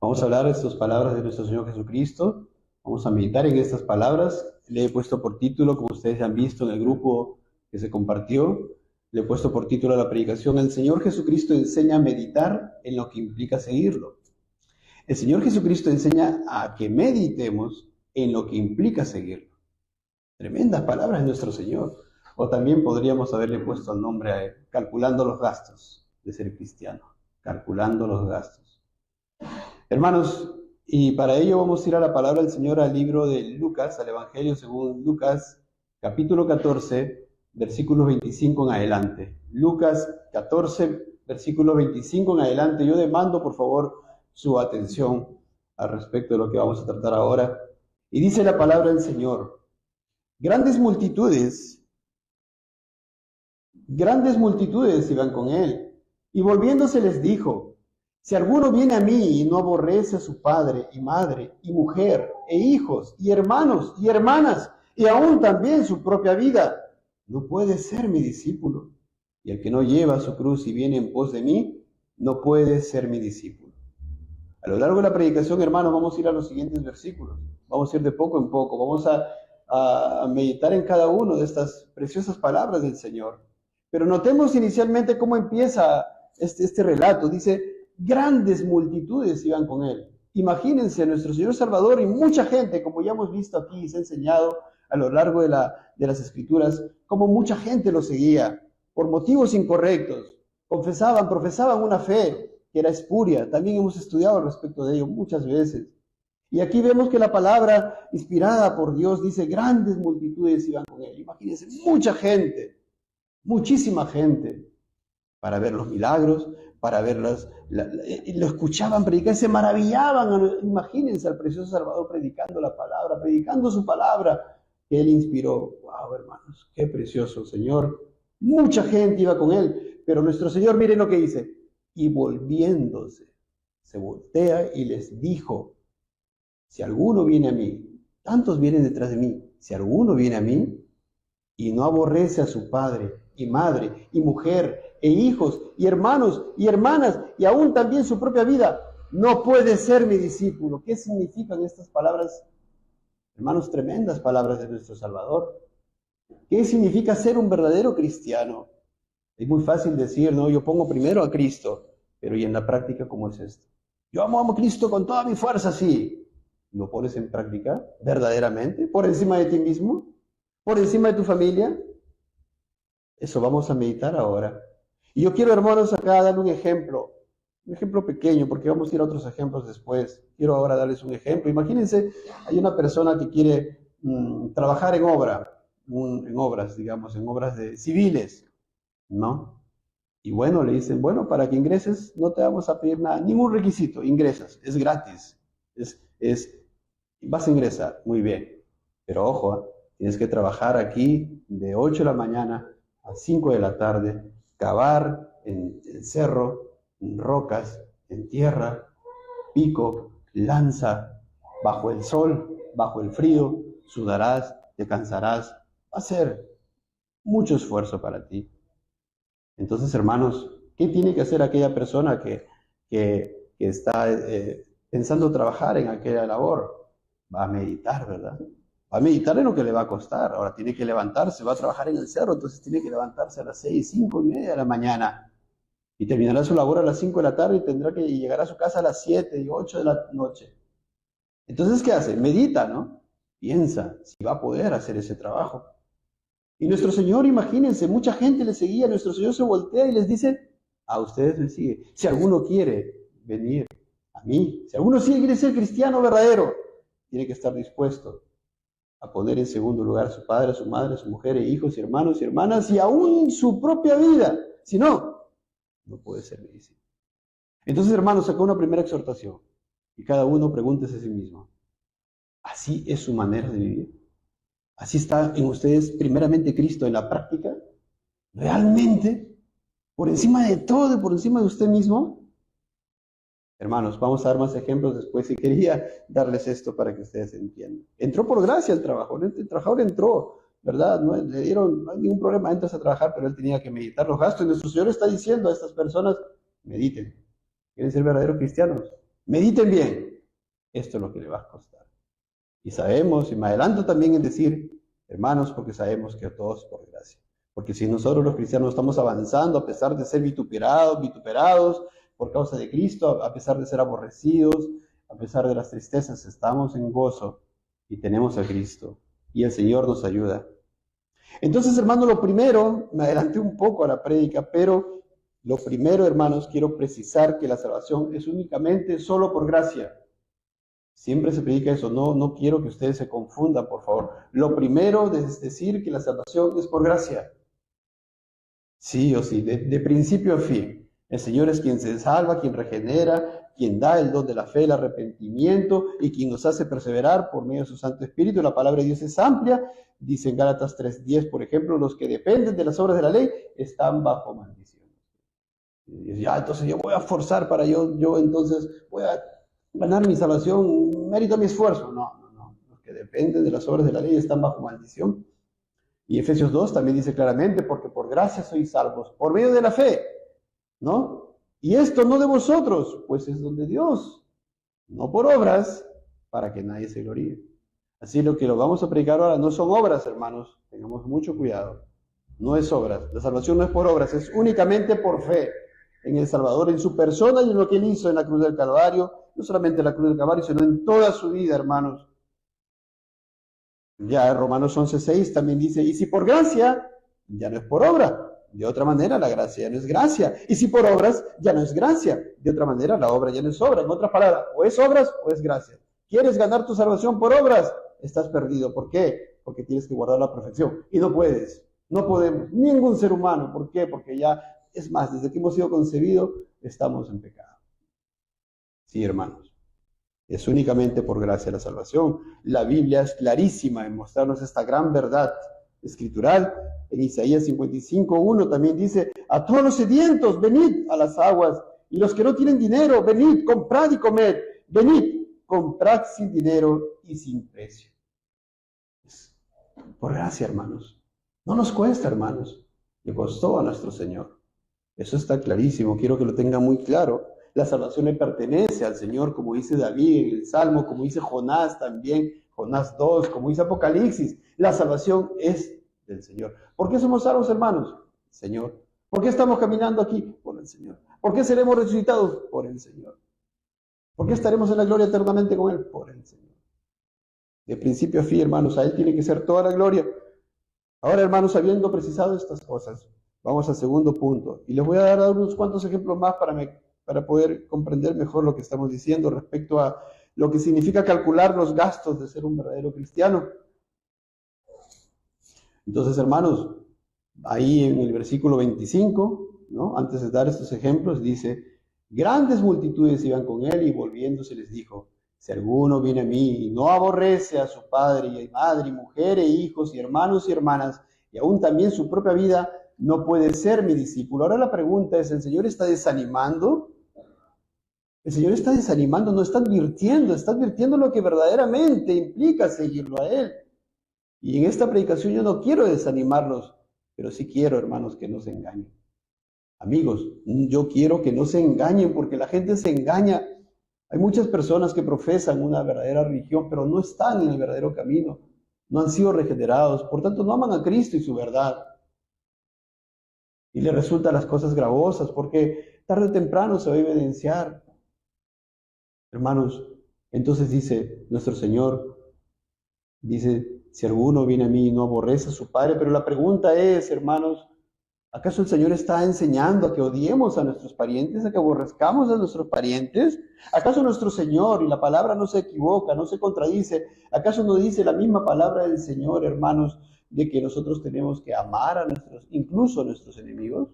Vamos a hablar de estas palabras de nuestro Señor Jesucristo. Vamos a meditar en estas palabras. Le he puesto por título, como ustedes han visto en el grupo que se compartió, le he puesto por título a la predicación: el Señor Jesucristo enseña a meditar en lo que implica seguirlo. El Señor Jesucristo enseña a que meditemos en lo que implica seguirlo. Tremendas palabras de nuestro Señor. O también podríamos haberle puesto el nombre a él: calculando los gastos de ser cristiano. Calculando los gastos. Hermanos, y para ello vamos a ir a la palabra del Señor, al libro de Lucas, al Evangelio según Lucas, capítulo 14, versículos 25 en adelante. Lucas 14, versículo 25 en adelante. Yo demando, por favor, su atención al respecto de lo que vamos a tratar ahora. Y dice la palabra del Señor: grandes multitudes iban con él, y volviéndose les dijo: si alguno viene a mí y no aborrece a su padre y madre y mujer e hijos y hermanos y hermanas y aún también su propia vida, no puede ser mi discípulo. Y el que no lleva su cruz y viene en pos de mí, no puede ser mi discípulo. A lo largo de la predicación, hermanos, vamos a ir a los siguientes versículos. Vamos a ir de poco en poco. Vamos a meditar en cada uno de estas preciosas palabras del Señor. Pero notemos inicialmente cómo empieza este relato. Dice: grandes multitudes iban con él. Imagínense, nuestro Señor Salvador y mucha gente, como ya hemos visto aquí y se ha enseñado a lo largo de las Escrituras, como mucha gente lo seguía por motivos incorrectos. Profesaban una fe que era espuria. También hemos estudiado al respecto de ello muchas veces. Y aquí vemos que la palabra inspirada por Dios dice: grandes multitudes iban con él. Imagínense, mucha gente, muchísima gente, para ver los milagros, para verlas, lo escuchaban predicar, se maravillaban. Imagínense al precioso Salvador predicando la palabra, predicando su palabra que él inspiró. Wow, hermanos, qué precioso Señor. Mucha gente iba con él, pero nuestro Señor, miren lo que dice: y volviéndose, se voltea y les dijo: si alguno viene a mí, tantos vienen detrás de mí, si alguno viene a mí y no aborrece a su padre y madre y mujer e hijos y hermanos y hermanas y aún también su propia vida, no puede ser mi discípulo. ¿Qué significan estas palabras, hermanos? Tremendas palabras de nuestro Salvador. ¿Qué significa ser un verdadero cristiano? Es muy fácil decir, no, yo pongo primero a Cristo, pero ¿y en la práctica cómo es esto? Yo amo a Cristo con toda mi fuerza, sí. ¿Lo pones en práctica verdaderamente? ¿Por encima de ti mismo? ¿Por encima de tu familia? Eso vamos a meditar ahora. Y yo quiero, hermanos, acá darle un ejemplo pequeño, porque vamos a ir a otros ejemplos después. Quiero ahora darles un ejemplo. Imagínense, hay una persona que quiere trabajar en obras, digamos, en obras civiles, ¿no? Y bueno, le dicen: bueno, para que ingreses no te vamos a pedir nada, ningún requisito, ingresas, es gratis, vas a ingresar, muy bien. Pero ojo, tienes que trabajar aquí de 8 de la mañana a 5 de la tarde, cavar en el cerro, en rocas, en tierra, pico, lanza, bajo el sol, bajo el frío, sudarás, te cansarás, va a ser mucho esfuerzo para ti. Entonces, hermanos, ¿qué tiene que hacer aquella persona que está pensando trabajar en aquella labor? Va a meditar, ¿verdad? Va a meditar en lo que le va a costar. Ahora tiene que levantarse, va a trabajar en el cerro, entonces tiene que levantarse a las 6, 5:30 de la mañana. Y terminará su labor a las 5 de la tarde y tendrá que llegar a su casa a las 7 y 8 de la noche. Entonces, ¿qué hace? Medita, ¿no? Piensa si va a poder hacer ese trabajo. Y nuestro Señor, imagínense, mucha gente le seguía. Nuestro Señor se voltea y les dice: a ustedes les sigue. Si alguno quiere venir a mí, si alguno quiere ser cristiano verdadero, tiene que estar dispuesto a poner en segundo lugar a su padre, a su madre, a su mujer, e hijos, y hermanos y hermanas, y aún su propia vida. Si no, no puede ser mi discípulo. Entonces, hermanos, acá una primera exhortación. Y cada uno pregúntese a sí mismo: ¿así es su manera de vivir? ¿Así está en ustedes primeramente Cristo en la práctica? ¿Realmente? ¿Por encima de todo y por encima de usted mismo? Hermanos, vamos a dar más ejemplos después, y quería darles esto para que ustedes entiendan. Entró por gracia el trabajador. El trabajador entró, ¿verdad? No hay ningún problema, entras a trabajar, pero él tenía que meditar los gastos. Y nuestro Señor está diciendo a estas personas: mediten. ¿Quieren ser verdaderos cristianos? Mediten bien, esto es lo que le va a costar. Y sabemos, y me adelanto también en decir, hermanos, porque sabemos que todos por gracia. Porque si nosotros los cristianos estamos avanzando, a pesar de ser vituperados por causa de Cristo, a pesar de ser aborrecidos, a pesar de las tristezas, estamos en gozo y tenemos a Cristo. Y el Señor nos ayuda. Entonces, hermanos, lo primero, me adelanté un poco a la prédica, pero lo primero, hermanos, quiero precisar que la salvación es únicamente solo por gracia. Siempre se predica eso, no quiero que ustedes se confundan, por favor. Lo primero es decir que la salvación es por gracia. Sí o sí, de principio a fin. El Señor es quien se salva, quien regenera, quien da el don de la fe, el arrepentimiento y quien nos hace perseverar por medio de su Santo Espíritu. La palabra de Dios es amplia. Dice en Gálatas 3:10, por ejemplo, los que dependen de las obras de la ley están bajo maldición. Y ya, entonces yo voy a forzar para yo entonces voy a ganar mi salvación, mérito mi esfuerzo. No. Los que dependen de las obras de la ley están bajo maldición. Y Efesios 2 también dice claramente, porque por gracia sois salvos, por medio de la fe, ¿no? Y esto no de vosotros, pues es don de Dios, no por obras, para que nadie se gloríe. Así lo que lo vamos a predicar ahora no son obras, hermanos, tengamos mucho cuidado. No es obras, la salvación no es por obras, es únicamente por fe en el Salvador, en su persona y en lo que Él hizo en la cruz del Calvario, no solamente en la cruz del Calvario, sino en toda su vida, hermanos. Ya Romanos 11:6 también dice, y si por gracia, ya no es por obra. De otra manera, la gracia ya no es gracia. Y si por obras, ya no es gracia. De otra manera, la obra ya no es obra. En otras palabras, o es obras o es gracia. ¿Quieres ganar tu salvación por obras? Estás perdido. ¿Por qué? Porque tienes que guardar la perfección. Y no puedes. No podemos. Ningún ser humano. ¿Por qué? Porque ya, es más, desde que hemos sido concebidos, estamos en pecado. Sí, hermanos. Es únicamente por gracia la salvación. La Biblia es clarísima en mostrarnos esta gran verdad escritural. En Isaías 55:1 también dice, a todos los sedientos, venid a las aguas, y los que no tienen dinero, venid, comprad y comed, venid, comprad sin dinero y sin precio. Es por gracia, hermanos. No nos cuesta, hermanos. Le costó a nuestro Señor. Eso está clarísimo, quiero que lo tengan muy claro. La salvación le pertenece al Señor, como dice David en el Salmo, como dice Jonás también, Jonás 2, como dice Apocalipsis. La salvación es del Señor. ¿Por qué somos salvos, hermanos? Señor. ¿Por qué estamos caminando aquí? Por el Señor. ¿Por qué seremos resucitados? Por el Señor. ¿Por qué estaremos en la gloria eternamente con Él? Por el Señor. De principio a fin, hermanos, a Él tiene que ser toda la gloria. Ahora, hermanos, habiendo precisado estas cosas, vamos al segundo punto. Y les voy a dar unos cuantos ejemplos más para poder comprender mejor lo que estamos diciendo respecto a lo que significa calcular los gastos de ser un verdadero cristiano. Entonces, hermanos, ahí en el versículo 25, ¿no? Antes de dar estos ejemplos, dice, grandes multitudes iban con él y volviéndose les dijo, si alguno viene a mí y no aborrece a su padre y madre, y mujer e hijos y hermanos y hermanas, y aún también su propia vida, no puede ser mi discípulo. Ahora la pregunta es, ¿el Señor está desanimando? El Señor está desanimando, no está advirtiendo lo que verdaderamente implica seguirlo a Él. Y en esta predicación yo no quiero desanimarlos, pero sí quiero, hermanos, que no se engañen. Amigos, yo quiero que no se engañen porque la gente se engaña. Hay muchas personas que profesan una verdadera religión, pero no están en el verdadero camino. No han sido regenerados, por tanto no aman a Cristo y su verdad. Y les resultan las cosas gravosas porque tarde o temprano se va a evidenciar. Hermanos, entonces dice nuestro Señor, dice, si alguno viene a mí y no aborrece a su padre, pero la pregunta es, hermanos, ¿acaso el Señor está enseñando a que odiemos a nuestros parientes, a que aborrezcamos a nuestros parientes? ¿Acaso nuestro Señor, y la palabra no se equivoca, no se contradice, acaso no dice la misma palabra del Señor, hermanos, de que nosotros tenemos que amar a incluso a nuestros enemigos?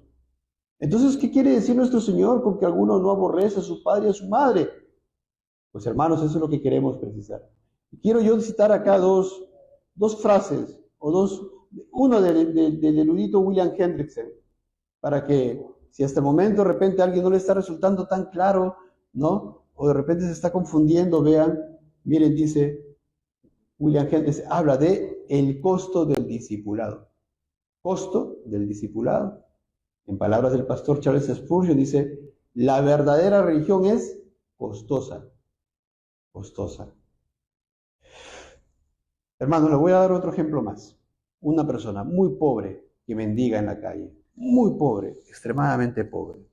Entonces, ¿qué quiere decir nuestro Señor con que alguno no aborrece a su padre y a su madre? Pues hermanos, eso es lo que queremos precisar. Quiero yo citar acá dos frases, uno del erudito William Hendrickson, para que si hasta el momento de repente a alguien no le está resultando tan claro, ¿no? O de repente se está confundiendo, vean, miren, dice William Hendrickson, habla de el costo del discipulado. Costo del discipulado. En palabras del pastor Charles Spurgeon dice, la verdadera religión es costosa, costosa. Hermano, le voy a dar otro ejemplo más. Una persona muy pobre que mendiga en la calle, muy pobre, extremadamente pobre.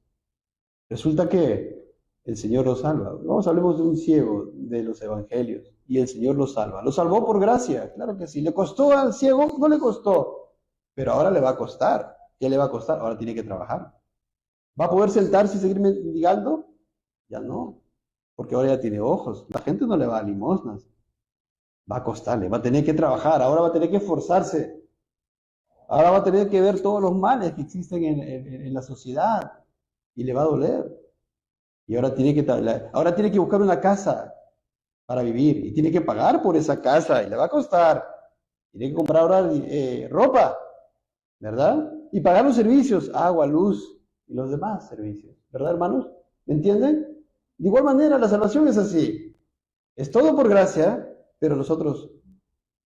Resulta que el Señor lo salva. Vamos, hablemos de un ciego de los evangelios y el Señor lo salva. Lo salvó por gracia, claro que sí. ¿Le costó al ciego? No le costó, pero ahora le va a costar. ¿Qué le va a costar? Ahora tiene que trabajar. ¿Va a poder sentarse y seguir mendigando? Ya no, porque ahora ya tiene ojos. La gente no le va a dar limosnas. Va a costarle, va a tener que trabajar, ahora va a tener que esforzarse. Ahora va a tener que ver todos los males que existen en la sociedad y le va a doler. Y ahora tiene que buscar una casa para vivir y tiene que pagar por esa casa y le va a costar. Tiene que comprar ahora ropa, ¿verdad? Y pagar los servicios, agua, luz y los demás servicios, ¿verdad, hermanos? ¿Me entienden? De igual manera, la salvación es así. Es todo por gracia, pero nosotros,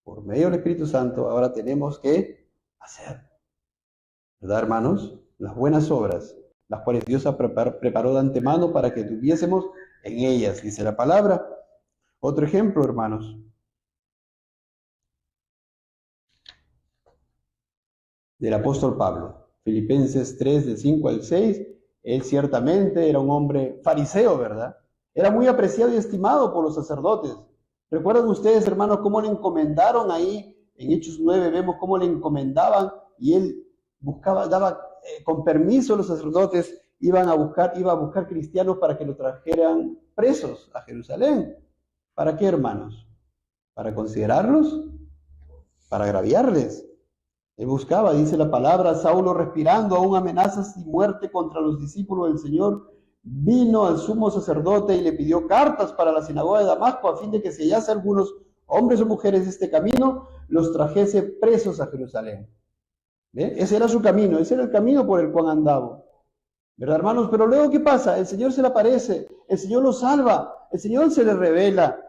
por medio del Espíritu Santo, ahora tenemos que hacer, ¿verdad, hermanos? Las buenas obras, las cuales Dios preparó de antemano para que tuviésemos en ellas, dice la palabra. Otro ejemplo, hermanos. Del apóstol Pablo. Filipenses 3, del 5 al 6. Él ciertamente era un hombre fariseo, ¿verdad? Era muy apreciado y estimado por los sacerdotes. ¿Recuerdan ustedes, hermanos, cómo le encomendaron ahí? En Hechos 9 vemos cómo le encomendaban y él daba con permiso a los sacerdotes, iba a buscar cristianos para que lo trajeran presos a Jerusalén. ¿Para qué, hermanos? ¿Para considerarlos? ¿Para agraviarles? Él buscaba, dice la palabra, Saulo respirando aún amenazas y muerte contra los discípulos del Señor, vino al sumo sacerdote y le pidió cartas para la sinagoga de Damasco a fin de que si hallase algunos hombres o mujeres de este camino, los trajese presos a Jerusalén. ¿Ve? Ese era su camino, ese era el camino por el cual andaba. ¿Verdad, hermanos? Pero luego, ¿qué pasa? El Señor se le aparece, el Señor lo salva, el Señor se le revela.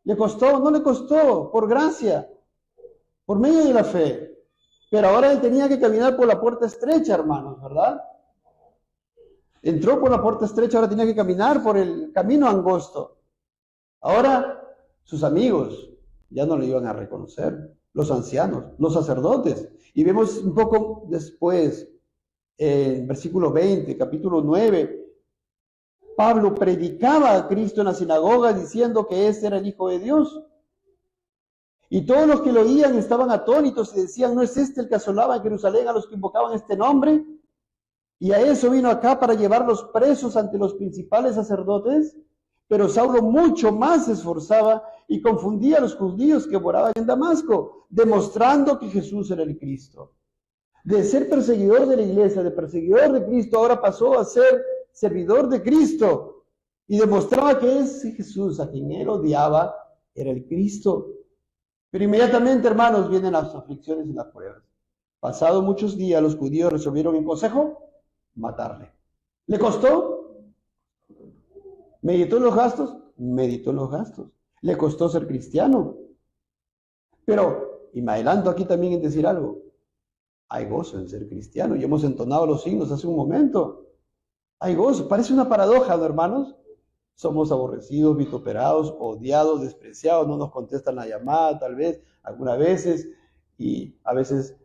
¿Le costó? No le costó, por gracia, por medio de la fe. Pero ahora él tenía que caminar por la puerta estrecha, hermanos, ¿verdad? Entró por la puerta estrecha, ahora tenía que caminar por el camino angosto. Ahora sus amigos ya no le iban a reconocer, los ancianos, los sacerdotes. Y vemos un poco después, en versículo 20, capítulo 9, Pablo predicaba a Cristo en la sinagoga diciendo que ese era el Hijo de Dios. Y todos los que lo oían estaban atónitos y decían, ¿no es este el que asolaba en Jerusalén a los que invocaban este nombre? Y a eso vino acá para llevarlos presos ante los principales sacerdotes. Pero Saulo mucho más se esforzaba y confundía a los judíos que moraban en Damasco, demostrando que Jesús era el Cristo. De ser perseguidor de la iglesia, de perseguidor de Cristo, ahora pasó a ser servidor de Cristo. Y demostraba que ese Jesús a quien él odiaba era el Cristo. Pero inmediatamente, hermanos, vienen las aflicciones y las pruebas. Pasados muchos días, los judíos resolvieron en consejo matarle. ¿Le costó? ¿Meditó en los gastos? Meditó en los gastos. ¿Le costó ser cristiano? Pero, y me adelanto aquí también en decir algo, hay gozo en ser cristiano. Y hemos entonado los signos hace un momento. Hay gozo. Parece una paradoja, ¿no, hermanos? Somos aborrecidos, vituperados, odiados, despreciados, no nos contestan la llamada, tal vez, algunas veces, y a veces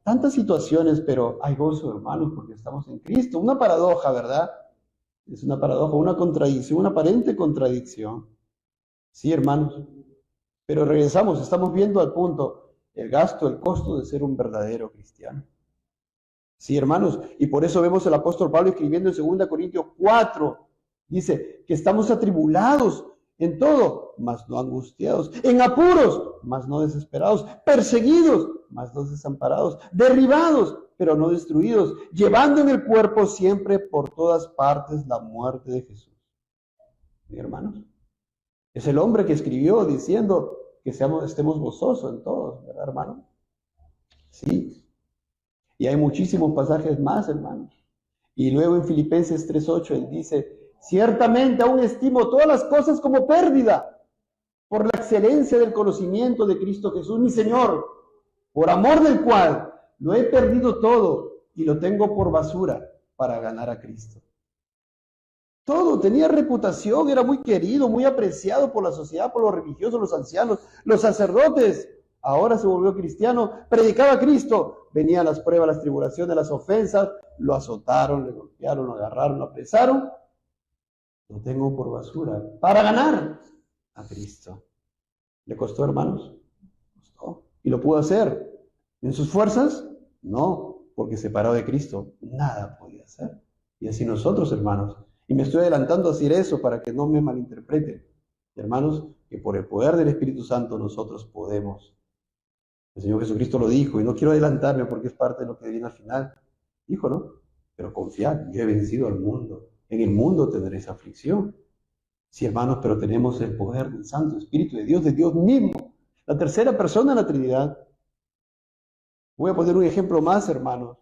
tantas situaciones, pero hay gozo, hermanos, porque estamos en Cristo. Una paradoja, ¿verdad? Es una paradoja, una contradicción, una aparente contradicción. Sí, hermanos. Pero regresamos, estamos viendo al punto, el gasto, el costo de ser un verdadero cristiano. Sí, hermanos, y por eso vemos al apóstol Pablo escribiendo en 2 Corintios 4, dice que estamos atribulados en todo, mas no angustiados, en apuros, mas no desesperados, perseguidos, mas no desamparados, derribados, pero no destruidos, llevando en el cuerpo siempre por todas partes la muerte de Jesús. ¿Sí, hermanos? Es el hombre que escribió diciendo que estemos gozosos en todos, ¿verdad, hermano? Sí. Y hay muchísimos pasajes más, hermanos. Y luego en Filipenses 3:8 él dice, ciertamente aún estimo todas las cosas como pérdida por la excelencia del conocimiento de Cristo Jesús, mi Señor, por amor del cual lo he perdido todo y lo tengo por basura para ganar a Cristo. Todo, tenía reputación, era muy querido, muy apreciado por la sociedad, por los religiosos, los ancianos, los sacerdotes. Ahora se volvió cristiano, predicaba a Cristo. Venían las pruebas, las tribulaciones, las ofensas, lo azotaron, le golpearon, lo agarraron, lo apresaron. Lo tengo por basura para ganar a Cristo. ¿Le costó, hermanos? Costó. ¿Y lo pudo hacer? ¿En sus fuerzas? No, porque separado de Cristo, nada podía hacer. Y así nosotros, hermanos. Y me estoy adelantando a decir eso para que no me malinterpreten. Hermanos, que por el poder del Espíritu Santo nosotros podemos. El Señor Jesucristo lo dijo, y no quiero adelantarme porque es parte de lo que viene al final. Dijo, ¿no? Pero confiad, yo he vencido al mundo. En el mundo tendréis aflicción. Sí, hermanos, pero tenemos el poder del Santo Espíritu de Dios mismo. La tercera persona de la Trinidad. Voy a poner un ejemplo más, hermanos,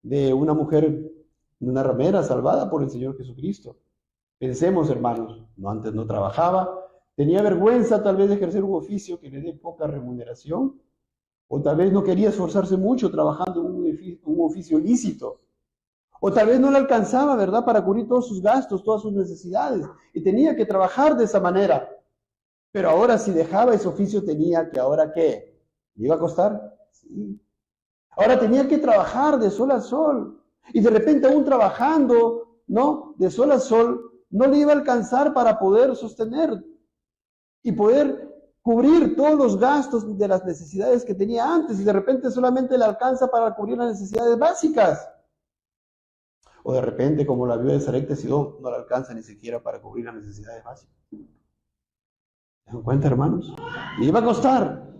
de una mujer, de una ramera salvada por el Señor Jesucristo. Pensemos, hermanos, antes no trabajaba, tenía vergüenza tal vez de ejercer un oficio que le dé poca remuneración, o tal vez no quería esforzarse mucho trabajando en un oficio lícito, o tal vez no le alcanzaba, ¿verdad?, para cubrir todos sus gastos, todas sus necesidades, y tenía que trabajar de esa manera. Pero ahora si dejaba ese oficio tenía que, ¿ahora qué? ¿Le iba a costar? Sí. Ahora tenía que trabajar de sol a sol. Y de repente aún trabajando, ¿no?, de sol a sol, no le iba a alcanzar para poder sostener y poder cubrir todos los gastos de las necesidades que tenía antes. Y de repente solamente le alcanza para cubrir las necesidades básicas. O de repente, como la viuda de Sarepta de Sidón, no le alcanza ni siquiera para cubrir las necesidades básicas. ¿Se dan cuenta, hermanos? Le iba a costar.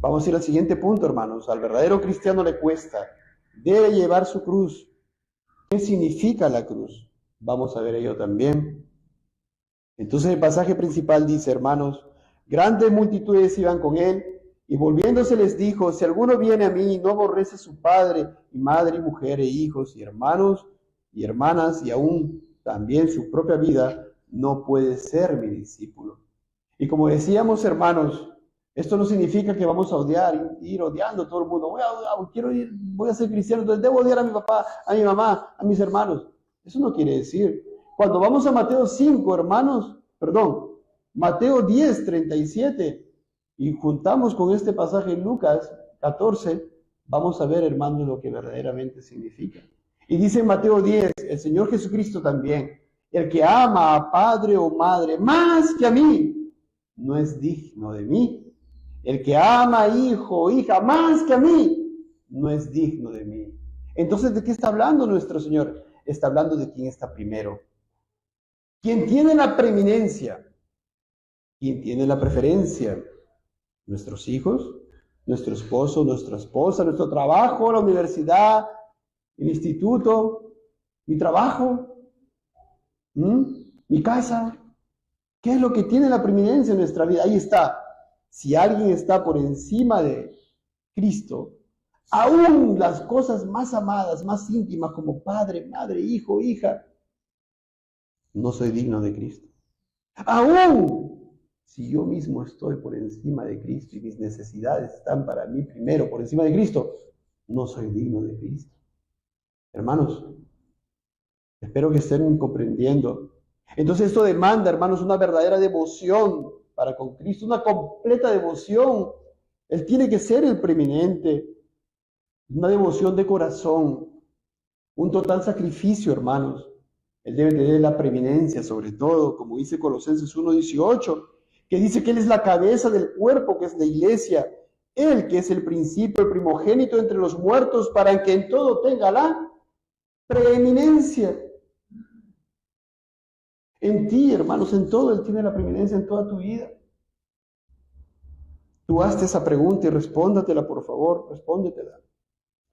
Vamos a ir al siguiente punto, hermanos. Al verdadero cristiano le cuesta. Debe llevar su cruz. ¿Qué significa la cruz? Vamos a ver ello también. Entonces el pasaje principal dice, hermanos, grandes multitudes iban con él, y volviéndose les dijo, si alguno viene a mí y no aborrece a su padre y madre y mujer e hijos y hermanos y hermanas y aún también su propia vida, no puede ser mi discípulo. Y como decíamos, hermanos, esto no significa que vamos a odiar, ir odiando a todo el mundo. Voy a ser cristiano, entonces debo odiar a mi papá, a mi mamá, a mis hermanos. Eso no quiere decir. Cuando vamos a Mateo 5, hermanos, Mateo 10, 37, y juntamos con este pasaje en Lucas 14, vamos a ver, hermanos, lo que verdaderamente significa. Y dice en Mateo 10, el Señor Jesucristo también, el que ama a padre o madre más que a mí, no es digno de mí. El que ama a hijo o hija más que a mí, no es digno de mí. Entonces, ¿de qué está hablando nuestro Señor? Está hablando de quién está primero. ¿Quién tiene la preeminencia? ¿Quién tiene la preferencia? ¿Nuestros hijos? ¿Nuestro esposo? ¿Nuestra esposa? ¿Nuestro trabajo? ¿La universidad? ¿El instituto? ¿Mi trabajo? ¿Mi casa? ¿Qué es lo que tiene la preeminencia en nuestra vida? Ahí está. Si alguien está por encima de Cristo, aún las cosas más amadas, más íntimas como padre, madre, hijo, hija, no soy digno de Cristo. Aún si yo mismo estoy por encima de Cristo y mis necesidades están para mí primero por encima de Cristo, no soy digno de Cristo. Hermanos, espero que estén comprendiendo. Entonces esto demanda, hermanos, una verdadera devoción para con Cristo, una completa devoción. Él tiene que ser el preeminente, una devoción de corazón, un total sacrificio, hermanos. Él debe tener la preeminencia, sobre todo, como dice Colosenses 1:18, que dice que Él es la cabeza del cuerpo, que es la iglesia. Él, que es el principio, el primogénito entre los muertos, para que en todo tenga la preeminencia. En ti, hermanos, en todo Él tiene la preeminencia, en toda tu vida. Tú hazte esa pregunta y respóndatela, por favor, respóndetela.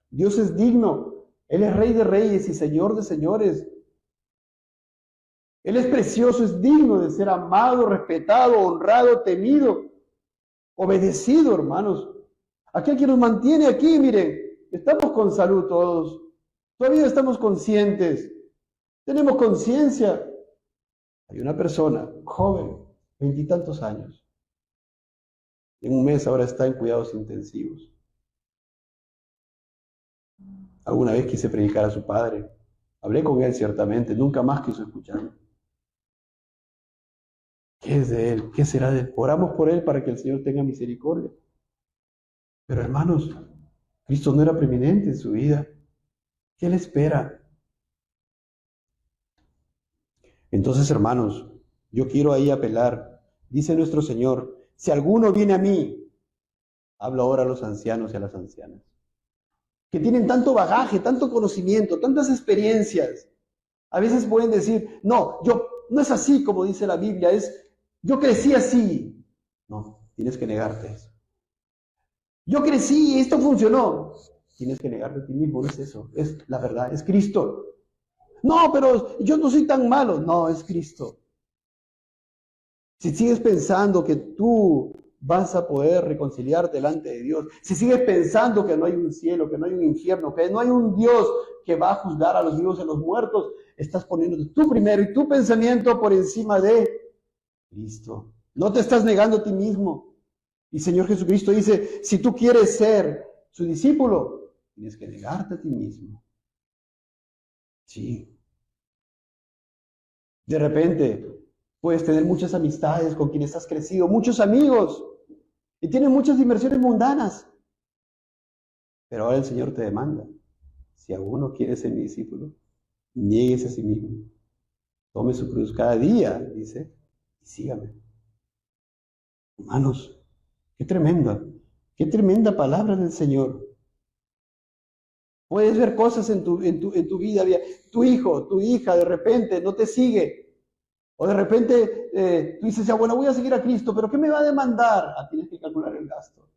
Dios es digno, Él es Rey de reyes y Señor de señores. Él es precioso, es digno de ser amado, respetado, honrado, temido, obedecido, hermanos. Aquel que nos mantiene aquí, miren, estamos con salud todos, todavía estamos conscientes, tenemos conciencia. Hay una persona joven, 20 y tantos años, en un mes ahora está en cuidados intensivos. Alguna vez quise predicar a su padre, Hablé con él ciertamente, nunca más quiso escucharme. ¿Qué es de él? ¿Qué será de él? Oramos por él para que el Señor tenga misericordia. Pero hermanos, Cristo no era preeminente en su vida. ¿Qué le espera? Entonces, hermanos, yo quiero ahí apelar. Dice nuestro Señor, si alguno viene a mí, hablo ahora a los ancianos y a las ancianas, que tienen tanto bagaje, tanto conocimiento, tantas experiencias. A veces pueden decir, no, no es así como dice la Biblia, yo crecí así. No, tienes que negarte eso. Yo crecí y esto funcionó. Tienes que negarte a ti mismo, no es eso, es la verdad, es Cristo. No, pero yo no soy tan malo. No, es Cristo. Si sigues pensando que tú vas a poder reconciliarte delante de Dios, si sigues pensando que no hay un cielo, que no hay un infierno, que no hay un Dios que va a juzgar a los vivos y a los muertos, estás poniendo tú primero y tu pensamiento por encima de Cristo. No te estás negando a ti mismo. Y Señor Jesucristo dice, si tú quieres ser su discípulo, tienes que negarte a ti mismo. Sí. De repente puedes tener muchas amistades con quienes has crecido, muchos amigos, y tienes muchas inversiones mundanas. Pero ahora el Señor te demanda, si alguno quiere ser mi discípulo, niéguese a sí mismo. Tome su cruz cada día, dice, y sígame. Hermanos, qué tremenda palabra del Señor. Puedes ver cosas en tu vida, tu hijo, tu hija, de repente no te sigue. O de repente tú dices, ya bueno, voy a seguir a Cristo, pero ¿qué me va a demandar? Ah, tienes que calcular el gasto.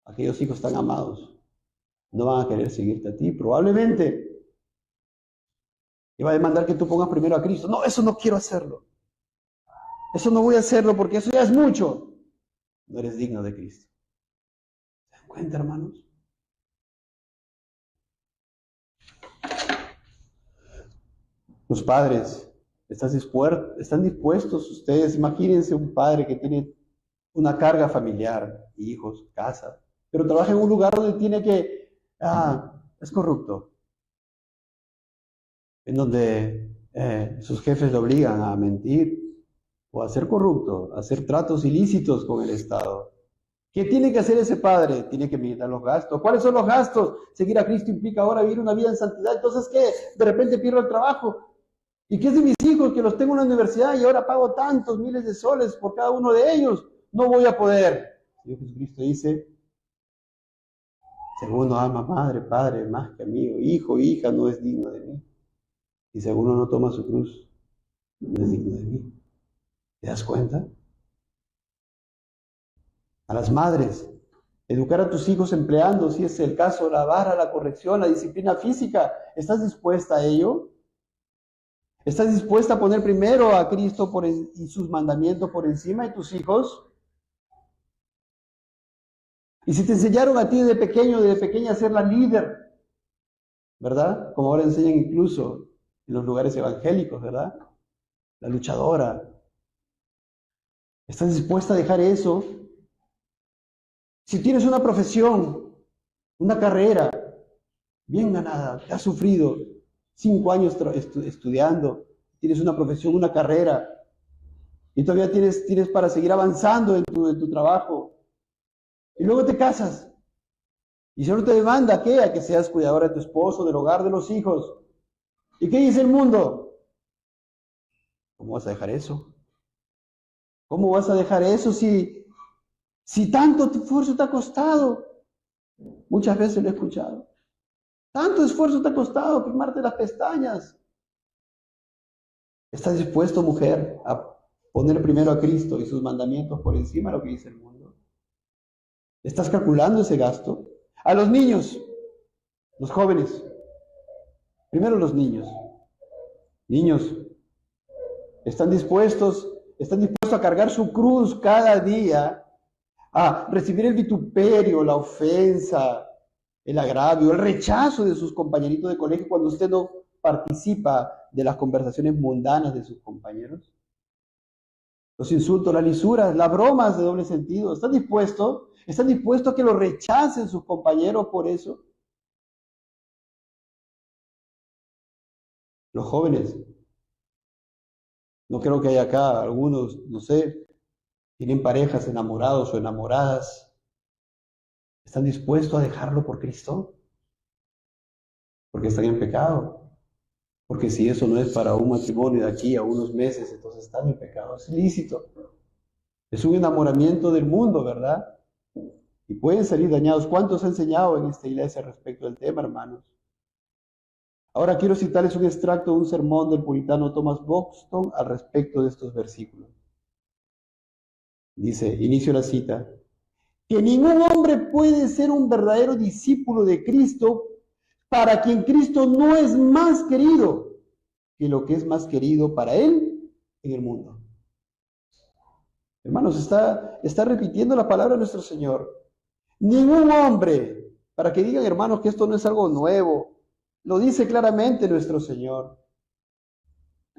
Aquellos hijos tan amados no van a querer seguirte a ti, probablemente. Y va a demandar que tú pongas primero a Cristo. No, eso no quiero hacerlo. Eso no voy a hacerlo porque eso ya es mucho. No eres digno de Cristo. ¿Se dan cuenta, hermanos? Los padres, ¿están dispuestos ustedes? Imagínense un padre que tiene una carga familiar, hijos, casa, pero trabaja en un lugar donde tiene que, es corrupto, en donde sus jefes le obligan a mentir o a ser corrupto, a hacer tratos ilícitos con el Estado. ¿Qué tiene que hacer ese padre? Tiene que mirar los gastos. ¿Cuáles son los gastos? Seguir a Cristo implica ahora vivir una vida en santidad. Entonces, ¿qué? De repente pierdo el trabajo. ¿Y qué es de mis hijos que los tengo en la universidad y ahora pago tantos miles de soles por cada uno de ellos? No voy a poder. Dios Jesucristo dice, si alguno ama madre, padre, más que amigo, hijo, hija, no es digno de mí. Y si alguno no toma su cruz, no es digno de mí. ¿Te das cuenta? A las madres, educar a tus hijos empleando, si es el caso, la vara, la corrección, la disciplina física. ¿Estás dispuesta a ello? ¿Estás dispuesta a poner primero a Cristo y sus mandamientos por encima de tus hijos? Y si te enseñaron a ti desde pequeño, desde pequeña a ser la líder, ¿verdad? Como ahora enseñan incluso en los lugares evangélicos, ¿verdad? La luchadora. ¿Estás dispuesta a dejar eso? Si tienes una profesión, una carrera bien ganada, has sufrido 5 años estudiando, tienes una profesión, una carrera, y todavía tienes para seguir avanzando en tu trabajo, y luego te casas, y el Señor te demanda ¿a qué? A que seas cuidadora de tu esposo, del hogar, de los hijos. ¿Y qué dice el mundo? ¿Cómo vas a dejar eso? ¿Cómo vas a dejar eso si tanto esfuerzo te ha costado? Muchas veces lo he escuchado. Tanto esfuerzo te ha costado quemarte las pestañas. ¿Estás dispuesto, mujer, a poner primero a Cristo y sus mandamientos por encima de lo que dice el mundo? ¿Estás calculando ese gasto? A los niños, los jóvenes, primero los niños. Niños, ¿están dispuestos a cargar su cruz cada día, a recibir el vituperio, la ofensa, el agravio, el rechazo de sus compañeritos de colegio cuando usted no participa de las conversaciones mundanas de sus compañeros? Los insultos, las lisuras, las bromas de doble sentido. ¿Están dispuestos? ¿Están dispuestos a que lo rechacen sus compañeros por eso? Los jóvenes, no creo que haya acá algunos, no sé, tienen parejas enamorados o enamoradas, ¿están dispuestos a dejarlo por Cristo? Porque están en pecado. Porque si eso no es para un matrimonio de aquí a unos meses, entonces están en pecado. Es ilícito. Es un enamoramiento del mundo, ¿verdad? Y pueden salir dañados. ¿Cuántos ha enseñado en esta iglesia respecto del tema, hermanos? Ahora quiero citarles un extracto de un sermón del puritano Thomas Buxton al respecto de estos versículos. Dice, inicio la cita, que ningún hombre puede ser un verdadero discípulo de Cristo para quien Cristo no es más querido que lo que es más querido para él en el mundo. Hermanos, está repitiendo la palabra de nuestro Señor. Ningún hombre, para que digan, hermanos, que esto no es algo nuevo, lo dice claramente nuestro Señor.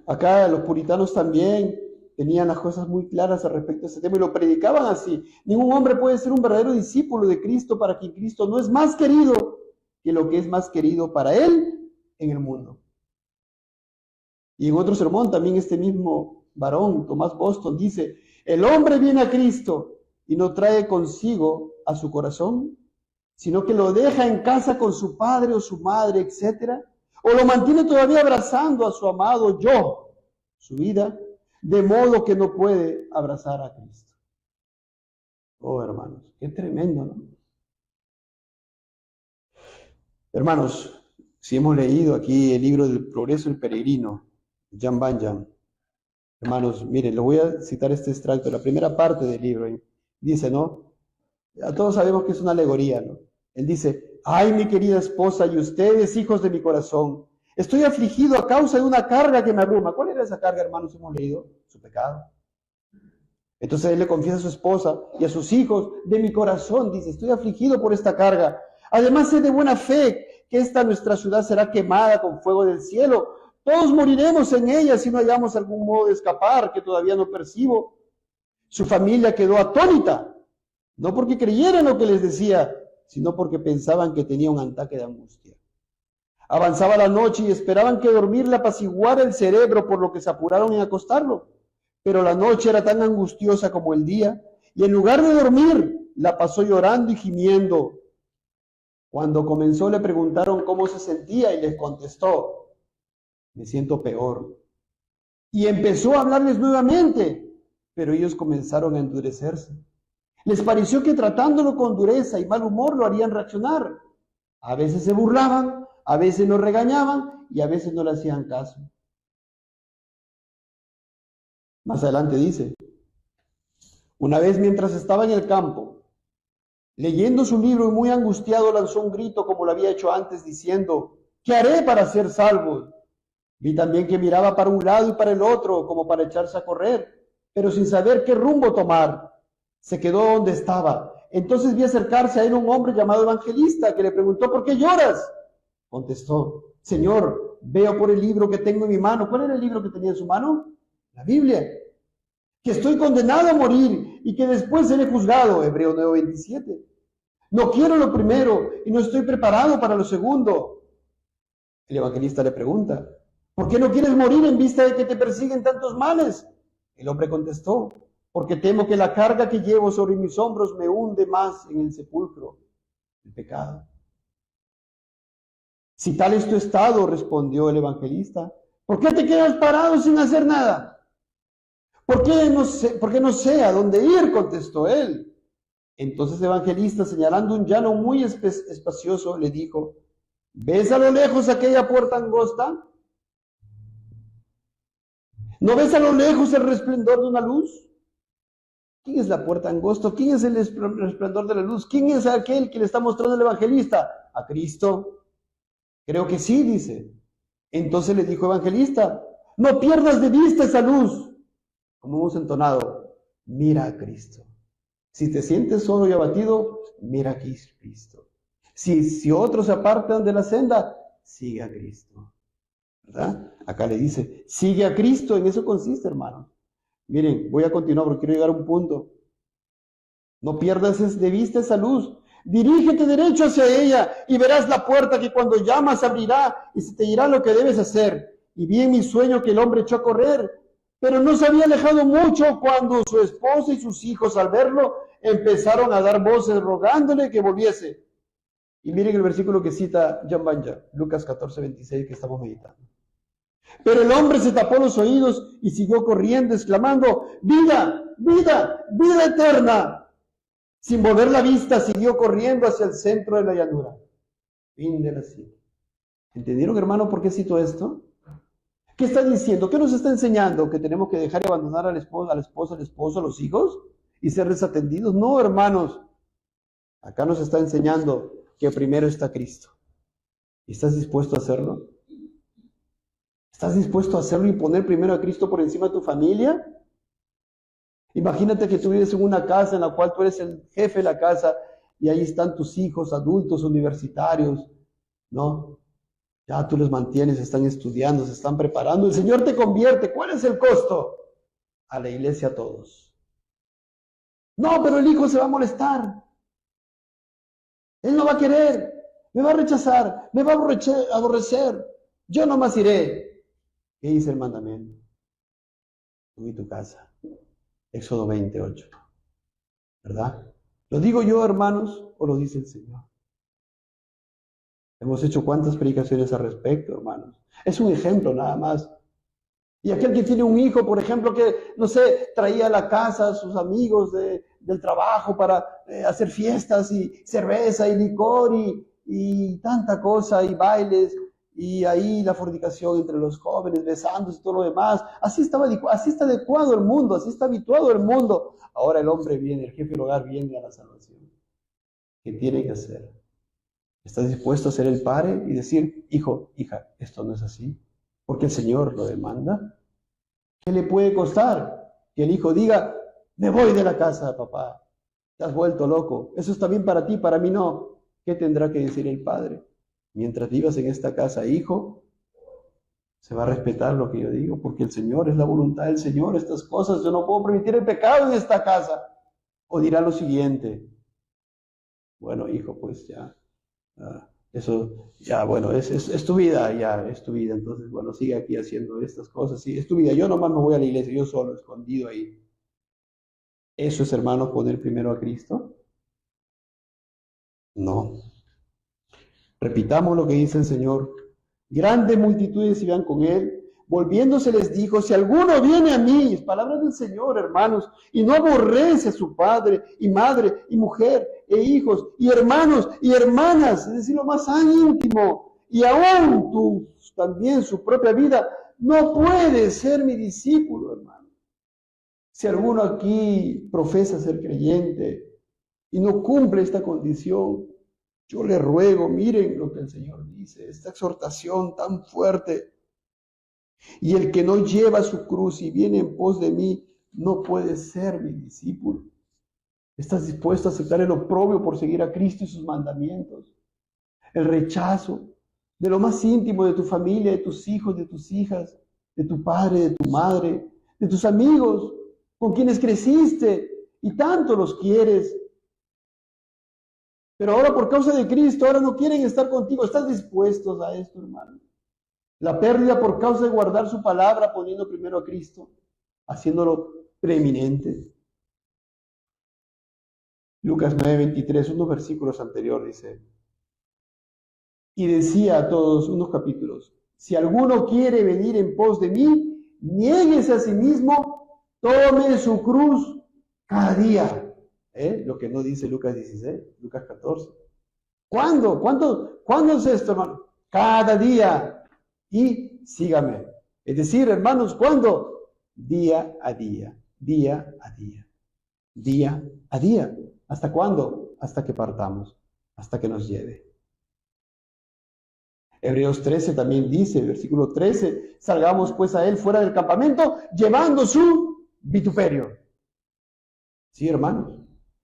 Acá los puritanos también tenían las cosas muy claras al respecto de este tema y lo predicaban así. Ningún hombre puede ser un verdadero discípulo de Cristo para quien Cristo no es más querido que lo que es más querido para él en el mundo. Y en otro sermón también este mismo varón, Tomás Boston, dice, el hombre viene a Cristo y no trae consigo a su corazón, sino que lo deja en casa con su padre o su madre, etc. O lo mantiene todavía abrazando a su amado yo, su vida, de modo que no puede abrazar a Cristo. Oh, hermanos, qué tremendo, ¿no? Hermanos, si hemos leído aquí el libro del Progreso del Peregrino, Jan Banyan, hermanos, miren, le voy a citar este extracto, la primera parte del libro. Dice, ¿no? Ya todos sabemos que es una alegoría, ¿no? Él dice, ay, mi querida esposa, y ustedes, hijos de mi corazón, estoy afligido a causa de una carga que me abruma. ¿Cuál era esa carga, hermanos? Hemos leído su pecado. Entonces él le confiesa a su esposa y a sus hijos, de mi corazón, dice, estoy afligido por esta carga. Además sé de buena fe que esta nuestra ciudad será quemada con fuego del cielo. Todos moriremos en ella si no hallamos algún modo de escapar que todavía no percibo. Su familia quedó atónita, no porque creyeran lo que les decía, sino porque pensaban que tenía un ataque de angustia. Avanzaba la noche y esperaban que dormir le apaciguara el cerebro, por lo que se apuraron en acostarlo. Pero la noche era tan angustiosa como el día, y en lugar de dormir, la pasó llorando y gimiendo. Cuando comenzó le preguntaron cómo se sentía y les contestó, me siento peor. Y empezó a hablarles nuevamente, pero ellos comenzaron a endurecerse. Les pareció que tratándolo con dureza y mal humor lo harían reaccionar. A veces se burlaban, a veces lo regañaban y a veces no le hacían caso. Más adelante dice, una vez mientras estaba en el campo, leyendo su libro y muy angustiado lanzó un grito como lo había hecho antes diciendo, ¿qué haré para ser salvo? Vi también que miraba para un lado y para el otro como para echarse a correr, pero sin saber qué rumbo tomar. Se quedó donde estaba. Entonces vi acercarse a él un hombre llamado Evangelista que le preguntó, ¿por qué lloras? Contestó, Señor, veo por el libro que tengo en mi mano. ¿Cuál era el libro que tenía en su mano? La Biblia. Que estoy condenado a morir y que después seré juzgado. Hebreo 9:27. No quiero lo primero y no estoy preparado para lo segundo. El evangelista le pregunta, ¿por qué no quieres morir en vista de que te persiguen tantos males? El hombre contestó, porque temo que la carga que llevo sobre mis hombros me hunde más en el sepulcro, el pecado. Si tal es tu estado, respondió el evangelista, ¿por qué te quedas parado sin hacer nada? ¿Por qué no sé a dónde ir? Contestó él. Entonces el evangelista, señalando un llano muy espacioso, le dijo, ¿ves a lo lejos aquella puerta angosta? ¿No ves a lo lejos el resplandor de una luz? ¿Quién es la puerta angosta? ¿Quién es el resplandor de la luz? ¿Quién es aquel que le está mostrando el evangelista? ¿A Cristo? Creo que sí, dice. Entonces le dijo el evangelista, no pierdas de vista esa luz. Como hemos entonado, mira a Cristo. Si te sientes solo y abatido, mira a Cristo. Si otros se apartan de la senda, sigue a Cristo. ¿Verdad? Acá le dice, sigue a Cristo, en eso consiste, hermano. Miren, voy a continuar porque quiero llegar a un punto. No pierdas de vista esa luz. Dirígete derecho hacia ella y verás la puerta que cuando llamas abrirá y se te dirá lo que debes hacer. y vi en mi sueño que el hombre echó a correr, pero no se había alejado mucho cuando su esposa y sus hijos al verlo empezaron a dar voces rogándole que volviese. Y miren el versículo que cita John Banja, Lucas 14:26, que estamos meditando. Pero el hombre se tapó los oídos y siguió corriendo, exclamando, vida, vida, vida eterna. Sin volver la vista, siguió corriendo hacia el centro de la llanura. Fin de la cita. ¿Entendieron, hermano, por qué cito esto? ¿Qué está diciendo? ¿Qué nos está enseñando? ¿Que tenemos que dejar y abandonar a la esposa, al esposo, a los hijos y ser desatendidos? No, hermanos. Acá nos está enseñando que primero está Cristo. ¿Estás dispuesto a hacerlo? ¿Estás dispuesto a hacerlo y poner primero a Cristo por encima de tu familia? Imagínate que tú vives en una casa en la cual tú eres el jefe de la casa y ahí están tus hijos, adultos, universitarios, ¿no? Ya tú los mantienes, están estudiando, se están preparando. El Señor te convierte. ¿Cuál es el costo? A la iglesia a todos. No, pero el hijo se va a molestar. Él no va a querer. Me va a rechazar. Me va a aborrecer. Yo nomás iré. ¿Qué dice el mandamiento? Tú y tu casa. Éxodo 28. ¿Verdad? ¿Lo digo yo, hermanos, o lo dice el Señor? Hemos hecho cuántas predicaciones al respecto, hermanos. Es un ejemplo nada más. Y aquel que tiene un hijo, por ejemplo, que, no sé, traía a la casa a sus amigos del trabajo para hacer fiestas y cerveza y licor y tanta cosa y bailes y ahí la fornicación entre los jóvenes, besándose y todo lo demás. Así está adecuado el mundo, así está habituado el mundo. Ahora el hombre viene, el jefe del hogar viene a la salvación. ¿Qué tiene que hacer? ¿Estás dispuesto a ser el padre y decir, hijo, hija, esto no es así? Porque el Señor lo demanda. ¿Qué le puede costar? Que el hijo diga, me voy de la casa, papá. Te has vuelto loco. Eso está bien para ti, para mí no. ¿Qué tendrá que decir el padre? Mientras vivas en esta casa, hijo, se va a respetar lo que yo digo, porque el Señor es la voluntad del Señor. Estas cosas, yo no puedo permitir el pecado en esta casa. O dirá lo siguiente, bueno, hijo, pues ya. Eso, ya, bueno, es tu vida, ya, es tu vida. Entonces, bueno, sigue aquí haciendo estas cosas, sí, es tu vida. Yo nomás me voy a la iglesia, yo solo, escondido ahí. ¿Eso es, hermano, poner primero a Cristo? No. Repitamos lo que dice el Señor. Grandes multitudes iban con él. Volviéndose les dijo, si alguno viene a mí, es palabra del Señor, hermanos, y no aborrece a su padre y madre y mujer e hijos y hermanos y hermanas, es decir, lo más íntimo, y aún también su propia vida, no puede ser mi discípulo, hermano. Si alguno aquí profesa ser creyente y no cumple esta condición, yo le ruego, miren lo que el Señor dice, esta exhortación tan fuerte. Y el que no lleva su cruz y viene en pos de mí, no puede ser mi discípulo. ¿Estás dispuesto a aceptar el oprobio por seguir a Cristo y sus mandamientos? El rechazo de lo más íntimo de tu familia, de tus hijos, de tus hijas, de tu padre, de tu madre, de tus amigos, con quienes creciste y tanto los quieres. Pero ahora por causa de Cristo, ahora no quieren estar contigo. ¿Estás dispuesto a esto, hermano? La pérdida por causa de guardar su palabra, poniendo primero a Cristo, haciéndolo preeminente. Lucas 9:23, unos versículos anteriores dice, y decía a todos, unos capítulos, si alguno quiere venir en pos de mí, niéguese a sí mismo, tome su cruz cada día. Lo que no dice Lucas 16, Lucas 14. ¿Cuándo es esto, hermano? Cada día. Y sígame. Es decir, hermanos, ¿cuándo? Día a día, día a día, día a día. ¿Hasta cuándo? Hasta que partamos, hasta que nos lleve. Hebreos 13 también dice, versículo 13, salgamos pues a él fuera del campamento, llevando su vituperio. Sí, hermanos.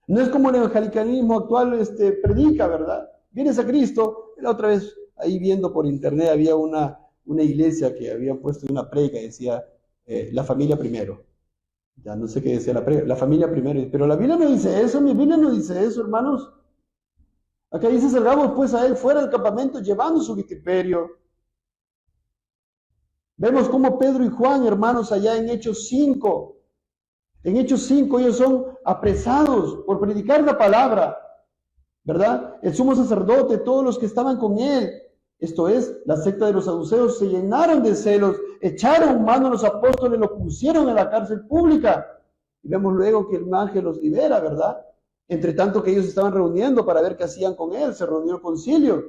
No es como el evangelicalismo actual predica, ¿verdad? Vienes a Cristo. La otra vez, ahí viendo por internet, había una iglesia que había puesto una predica y decía, la familia primero. Ya no sé qué decía la familia primero. Pero la Biblia no dice eso, mi Biblia no dice eso, hermanos. Acá dice, salgamos pues a él fuera del campamento, llevando su vituperio. Vemos cómo Pedro y Juan, hermanos, allá en Hechos 5, ellos son apresados por predicar la palabra, ¿verdad? El sumo sacerdote, todos los que estaban con él, esto es, la secta de los saduceos, se llenaron de celos, echaron mano a los apóstoles, los pusieron en la cárcel pública. Y vemos luego que un ángel los libera, ¿verdad? Entre tanto que ellos estaban reuniendo para ver qué hacían con él, se reunió el concilio,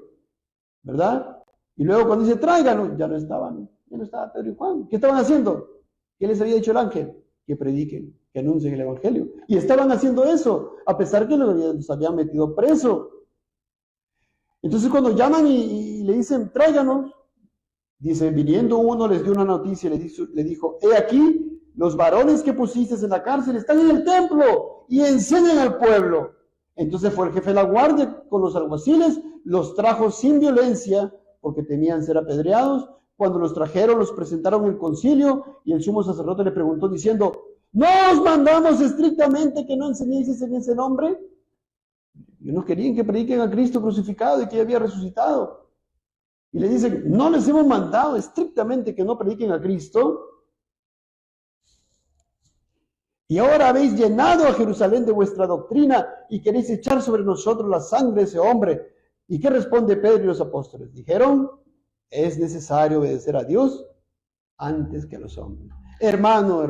¿verdad? Y luego cuando dice, tráiganlo, ya no estaban Pedro y Juan. ¿Qué estaban haciendo? ¿Qué les había dicho el ángel? Que prediquen, que anuncien el evangelio. Y estaban haciendo eso, a pesar que los habían metido preso. Entonces cuando llaman y le dicen, tráiganos, dice, viniendo uno les dio una noticia y le dijo, he aquí, los varones que pusiste en la cárcel están en el templo y enseñan al pueblo. Entonces fue el jefe de la guardia con los alguaciles, los trajo sin violencia porque temían ser apedreados. Cuando los trajeron, los presentaron en el concilio y el sumo sacerdote le preguntó diciendo, ¿no os mandamos estrictamente que no enseñéis en ese nombre? Y no querían que prediquen a Cristo crucificado y que había resucitado. Y le dicen, ¿no les hemos mandado estrictamente que no prediquen a Cristo? Y ahora habéis llenado a Jerusalén de vuestra doctrina y queréis echar sobre nosotros la sangre de ese hombre. ¿Y qué responde Pedro y los apóstoles? Dijeron, es necesario obedecer a Dios antes que a los hombres. Hermano,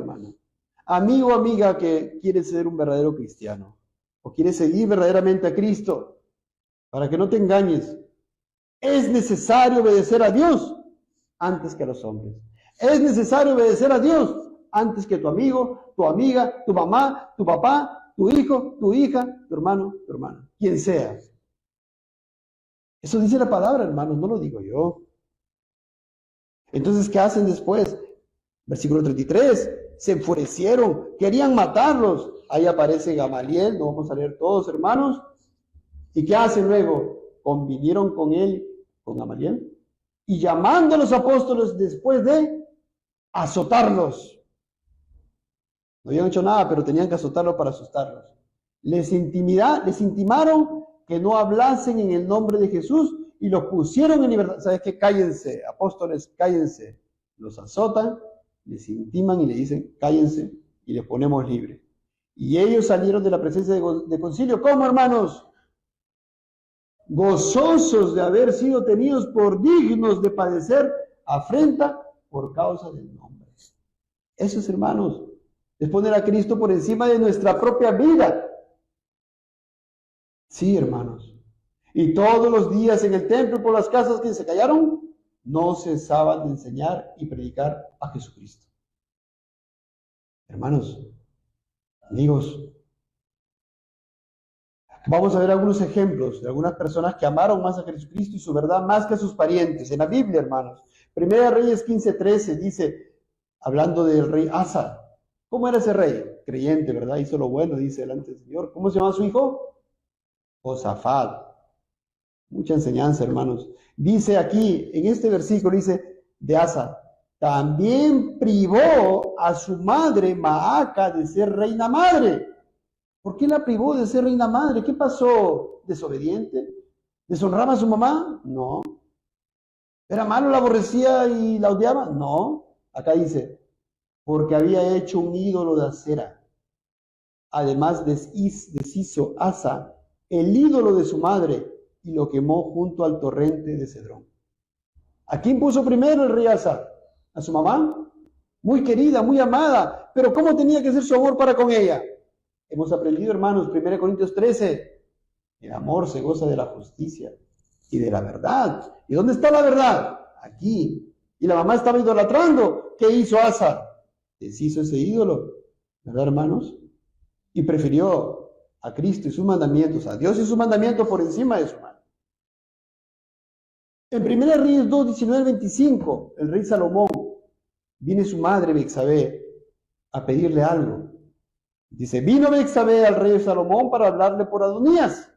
amigo, amiga que quiere ser un verdadero cristiano o quiere seguir verdaderamente a Cristo, para que no te engañes, es necesario obedecer a Dios antes que a los hombres. Es necesario obedecer a Dios antes que tu amigo, tu amiga, tu mamá, tu papá, tu hijo, tu hija, tu hermano, quien sea. Eso dice la palabra, hermanos, no lo digo yo. Entonces, ¿qué hacen después? Versículo 33, se enfurecieron, querían matarlos. Ahí aparece Gamaliel, no vamos a leer todos, hermanos. ¿Y qué hacen luego? Convinieron con él, con Gamaliel, y llamando a los apóstoles después de azotarlos. No habían hecho nada, pero tenían que azotarlos para asustarlos. Les intimaron que no hablasen en el nombre de Jesús y los pusieron en libertad. ¿Sabes qué? Cállense, apóstoles, cállense. Los azotan, les intiman y le dicen, cállense y les ponemos libre. Y ellos salieron de la presencia de concilio. ¿Cómo, hermanos? Gozosos de haber sido tenidos por dignos de padecer afrenta por causa del nombre. Eso es, hermanos, es poner a Cristo por encima de nuestra propia vida. Sí, hermanos. Y todos los días en el templo y por las casas que se callaron, no cesaban de enseñar y predicar a Jesucristo. Hermanos, amigos, vamos a ver algunos ejemplos de algunas personas que amaron más a Jesucristo y su verdad más que a sus parientes. En la Biblia, hermanos, Primera Reyes 15:13 dice, hablando del rey Asa. ¿Cómo era ese rey? Creyente, ¿verdad? Hizo lo bueno, dice delante del Señor. ¿Cómo se llama su hijo? Josafat. Mucha enseñanza, hermanos. Dice aquí, en este versículo, dice de Asa, también privó a su madre Maaca de ser reina madre. ¿Por qué la privó de ser reina madre? ¿Qué pasó? ¿Desobediente? ¿Deshonraba a su mamá? No. ¿Era malo, la aborrecía y la odiaba? No. Acá dice, porque había hecho un ídolo de acera. Además deshizo Asa el ídolo de su madre y lo quemó junto al torrente de Cedrón. ¿A quién puso primero el rey Asa? ¿A su mamá? Muy querida, muy amada, pero ¿cómo tenía que ser su amor para con ella? Hemos aprendido, hermanos, 1 Corintios 13, el amor se goza de la justicia y de la verdad. ¿Y dónde está la verdad? Aquí. Y la mamá estaba idolatrando. ¿Qué hizo Asa? Deshizo ese ídolo, ¿verdad, hermanos? Y prefirió a Cristo y sus mandamientos, a Dios y sus mandamientos por encima de su madre. En 1 Reyes 2, 19 al 25, el rey Salomón, viene su madre Betsabé a pedirle algo. Dice, vino Betsabé al rey Salomón para hablarle por Adonías.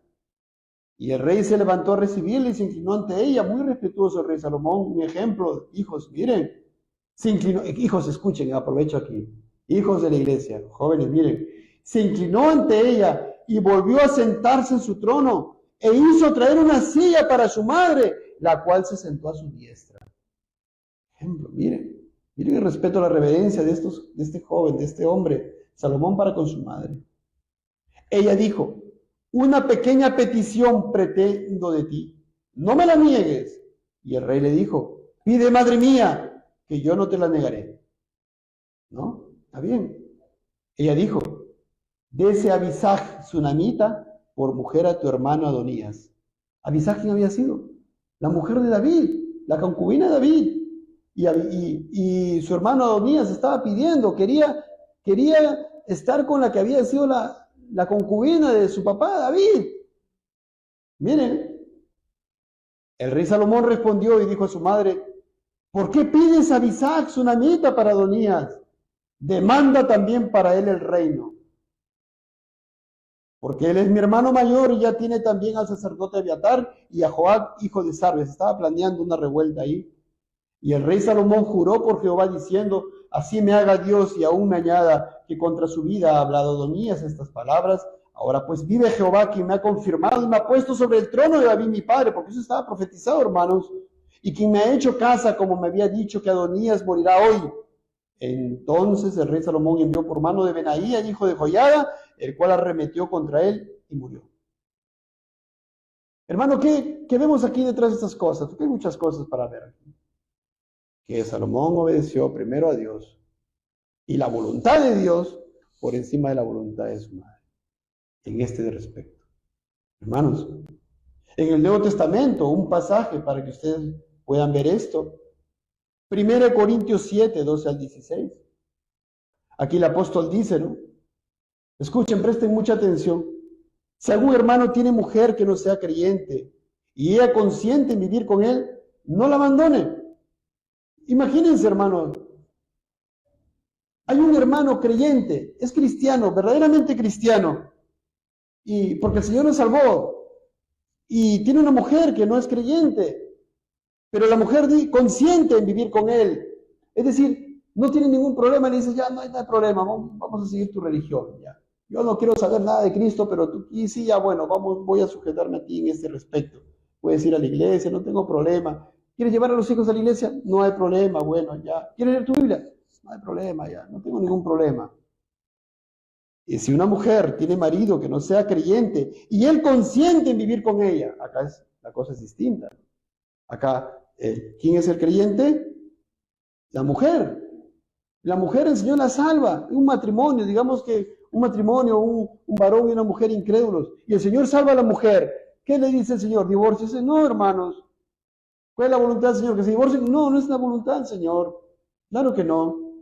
Y el rey se levantó a recibirle y se inclinó ante ella, muy respetuoso el rey Salomón, un ejemplo. Hijos, miren, se inclinó, hijos, escuchen, aprovecho aquí. Hijos de la iglesia, jóvenes, miren, se inclinó ante ella y volvió a sentarse en su trono e hizo traer una silla para su madre, la cual se sentó a su diestra. Ejemplo, miren. Miren el respeto, la reverencia de este joven, de este hombre, Salomón para con su madre. Ella dijo, una pequeña petición pretendo de ti, no me la niegues. Y el rey le dijo, pide, madre mía, que yo no te la negaré. ¿No? Está bien. Ella dijo, dese a Abisag, sunamita, por mujer a tu hermano Adonías. ¿Abisag quién había sido? La mujer de David, la concubina de David. Y su hermano Adonías estaba pidiendo, quería estar con la que había sido la concubina de su papá David. Miren, el rey Salomón respondió y dijo a su madre, ¿por qué pides a Abisag, sunamita, para Adonías? Demanda también para él el reino. Porque él es mi hermano mayor y ya tiene también al sacerdote Abiatar y a Joab, hijo de Sarves. Estaba planeando una revuelta ahí. Y el rey Salomón juró por Jehová diciendo, así me haga Dios y aún me añada que contra su vida ha hablado Adonías estas palabras. Ahora pues vive Jehová, quien me ha confirmado y me ha puesto sobre el trono de David mi padre, porque eso estaba profetizado, hermanos, y quien me ha hecho casa, como me había dicho que Adonías morirá hoy. Entonces el rey Salomón envió por mano de Benaía, hijo de Joiada, el cual arremetió contra él y murió. Hermano, ¿qué vemos aquí detrás de estas cosas? Porque hay muchas cosas para ver aquí. Que Salomón obedeció primero a Dios y la voluntad de Dios por encima de la voluntad de su madre, en este respecto. Hermanos, en el Nuevo Testamento, un pasaje para que ustedes puedan ver esto. 1 Corintios 7, 12 al 16. Aquí el apóstol dice, ¿no? Escuchen, presten mucha atención. Si algún hermano tiene mujer que no sea creyente y ella consiente en vivir con él, no la abandone. Imagínense, hermano, hay un hermano creyente, es cristiano, verdaderamente cristiano, y porque el Señor lo salvó, y tiene una mujer que no es creyente, pero la mujer consiente en vivir con él. Es decir, no tiene ningún problema, le dice, ya no hay problema, vamos a seguir tu religión, ya. Yo no quiero saber nada de Cristo, pero tú y sí, ya bueno, voy a sujetarme a ti en este respecto. Puedes ir a la iglesia, no tengo problema. ¿Quieres llevar a los hijos a la iglesia? No hay problema, bueno, ya. ¿Quieres leer tu Biblia? No hay problema, ya, no tengo ningún problema. Y si una mujer tiene marido que no sea creyente y él consiente en vivir con ella, acá la cosa es distinta. Acá, ¿quién es el creyente? La mujer. La mujer el Señor la salva. Un matrimonio, digamos que un matrimonio, un varón y una mujer incrédulos. Y el Señor salva a la mujer. ¿Qué le dice el Señor? Divórciese. No, hermanos. ¿Cuál es la voluntad del Señor? ¿Que se divorcien? No, no es la voluntad del Señor. Claro que no.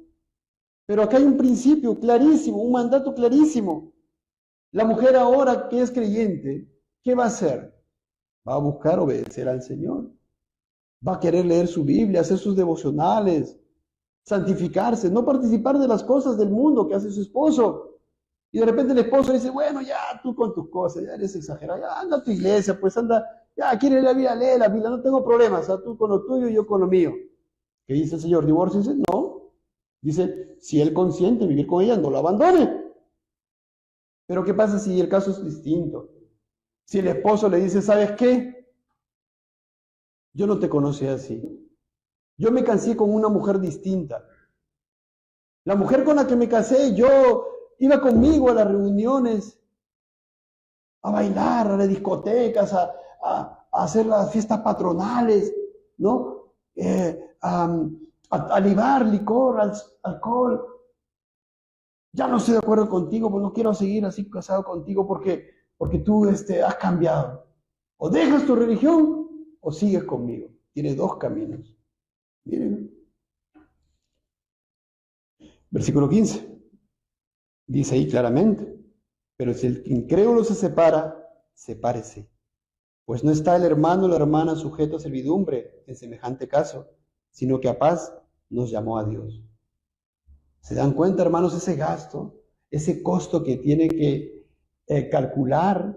Pero acá hay un principio clarísimo, un mandato clarísimo. La mujer ahora que es creyente, ¿qué va a hacer? Va a buscar obedecer al Señor. Va a querer leer su Biblia, hacer sus devocionales, santificarse, no participar de las cosas del mundo que hace su esposo. Y de repente el esposo dice, bueno, ya tú con tus cosas, ya eres exagerado, ya anda a tu iglesia, pues anda, ya quieres leer la Biblia, no tengo problemas, o sea, tú con lo tuyo y yo con lo mío. ¿Qué dice el Señor? ¿Divórciense? No. Dice, si él consiente en vivir con ella, no la abandone. Pero ¿qué pasa si el caso es distinto? Si el esposo le dice, ¿sabes qué? Yo no te conocí así. Yo me casé con una mujer distinta. La mujer con la que me casé, yo iba conmigo a las reuniones, a bailar, a las discotecas, a hacer las fiestas patronales, ¿no? A libar licor, alcohol. Ya no estoy de acuerdo contigo, pues no quiero seguir así casado contigo porque tú has cambiado. O dejas tu religión o sigues conmigo. Tienes dos caminos. Miren. Versículo 15. Dice ahí claramente, pero si el incrédulo se separa, sepárese. Pues no está el hermano o la hermana sujeto a servidumbre en semejante caso, sino que a paz nos llamó a Dios. ¿Se dan cuenta, hermanos, ese gasto, ese costo que tiene que calcular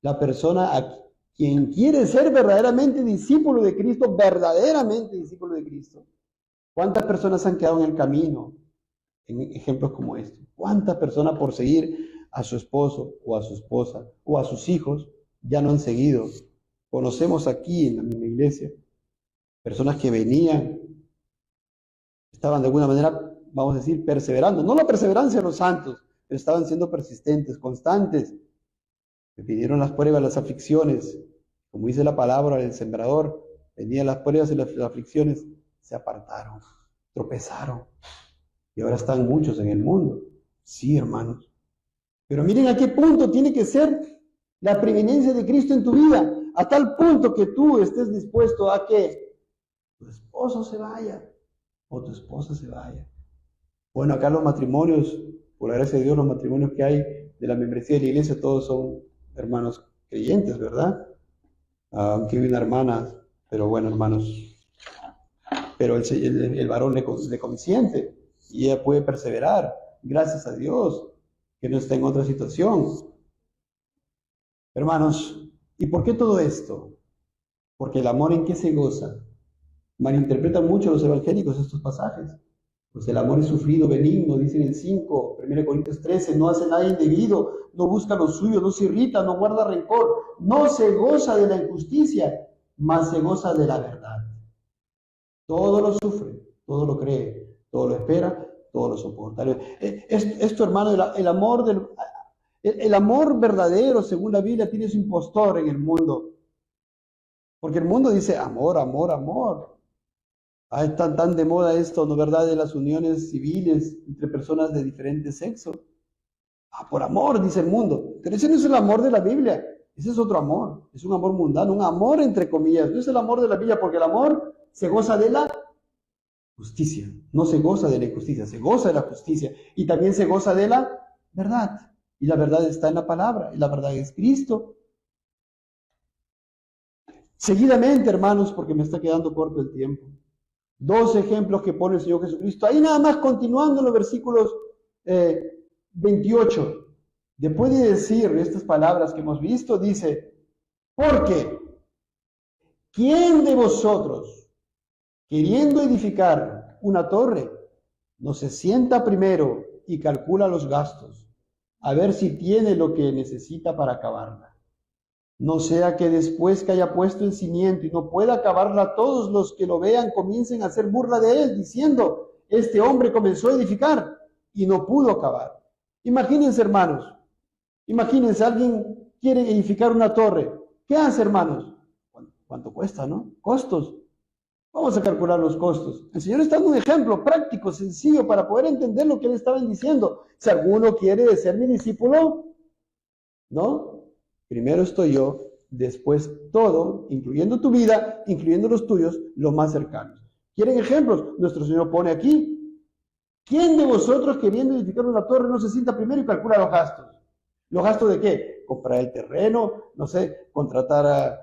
la persona a quien quiere ser verdaderamente discípulo de Cristo, verdaderamente discípulo de Cristo? ¿Cuántas personas han quedado en el camino en ejemplos como este? ¿Cuántas personas por seguir a su esposo o a su esposa o a sus hijos ya no han seguido? Conocemos aquí en la misma iglesia personas que venían Estaban de alguna manera, vamos a decir, perseverando. No la perseverancia de los santos, pero estaban siendo persistentes, constantes. Le pidieron las pruebas, las aflicciones. Como dice la palabra del sembrador, venían las pruebas y las aflicciones, se apartaron, tropezaron. Y ahora están muchos en el mundo. Sí, hermanos. Pero miren a qué punto tiene que ser la preeminencia de Cristo en tu vida, a tal punto que tú estés dispuesto a que tu esposo se vaya o tu esposa se vaya. Bueno, acá los matrimonios, por la gracia de Dios, los matrimonios que hay de la membresía de la iglesia, todos son hermanos creyentes, ¿verdad? Aunque hay una hermana, pero bueno, hermanos, pero el varón le consiente y ella puede perseverar, gracias a Dios, que no está en otra situación. Hermanos, ¿y por qué todo esto? Porque el amor, ¿en qué se goza? Malinterpretan mucho los evangélicos estos pasajes. Pues el amor es sufrido, benigno, dice en el 5, 1 Corintios 13, no hace nada indebido, no busca lo suyo, no se irrita, no guarda rencor, no se goza de la injusticia, mas se goza de la verdad. Todo lo sufre, todo lo cree, todo lo espera, todo lo soporta. Esto, hermano, el amor verdadero, según la Biblia, tiene su impostor en el mundo. Porque el mundo dice amor, amor, amor. Está tan de moda esto, ¿no verdad?, de las uniones civiles entre personas de diferente sexo. Por amor, dice el mundo. Pero ese no es el amor de la Biblia. Ese es otro amor. Es un amor mundano, un amor entre comillas. No es el amor de la Biblia, porque el amor se goza de la justicia. No se goza de la injusticia, se goza de la justicia. Y también se goza de la verdad. Y la verdad está en la palabra. Y la verdad es Cristo. Seguidamente, hermanos, porque me está quedando corto el tiempo. 2 ejemplos que pone el Señor Jesucristo. Ahí nada más continuando en los versículos 28. Después de decir estas palabras que hemos visto, dice, porque ¿quién de vosotros, queriendo edificar una torre, no se sienta primero y calcula los gastos, a ver si tiene lo que necesita para acabarla? No sea que después que haya puesto el cimiento y no pueda acabarla, todos los que lo vean comiencen a hacer burla de él, diciendo, este hombre comenzó a edificar y no pudo acabar. Imagínense, hermanos, imagínense, alguien quiere edificar una torre. ¿Qué hace, hermanos? ¿Cuánto cuesta, no? Costos. Vamos a calcular los costos. El Señor está dando un ejemplo práctico, sencillo, para poder entender lo que Él estaba diciendo. Si alguno quiere ser mi discípulo, ¿no? Primero estoy yo, después todo, incluyendo tu vida, incluyendo los tuyos, los más cercanos. ¿Quieren ejemplos? Nuestro Señor pone aquí. ¿Quién de vosotros, queriendo edificar una torre, no se sienta primero y calcula los gastos? ¿Los gastos de qué? Comprar el terreno, no sé, contratar a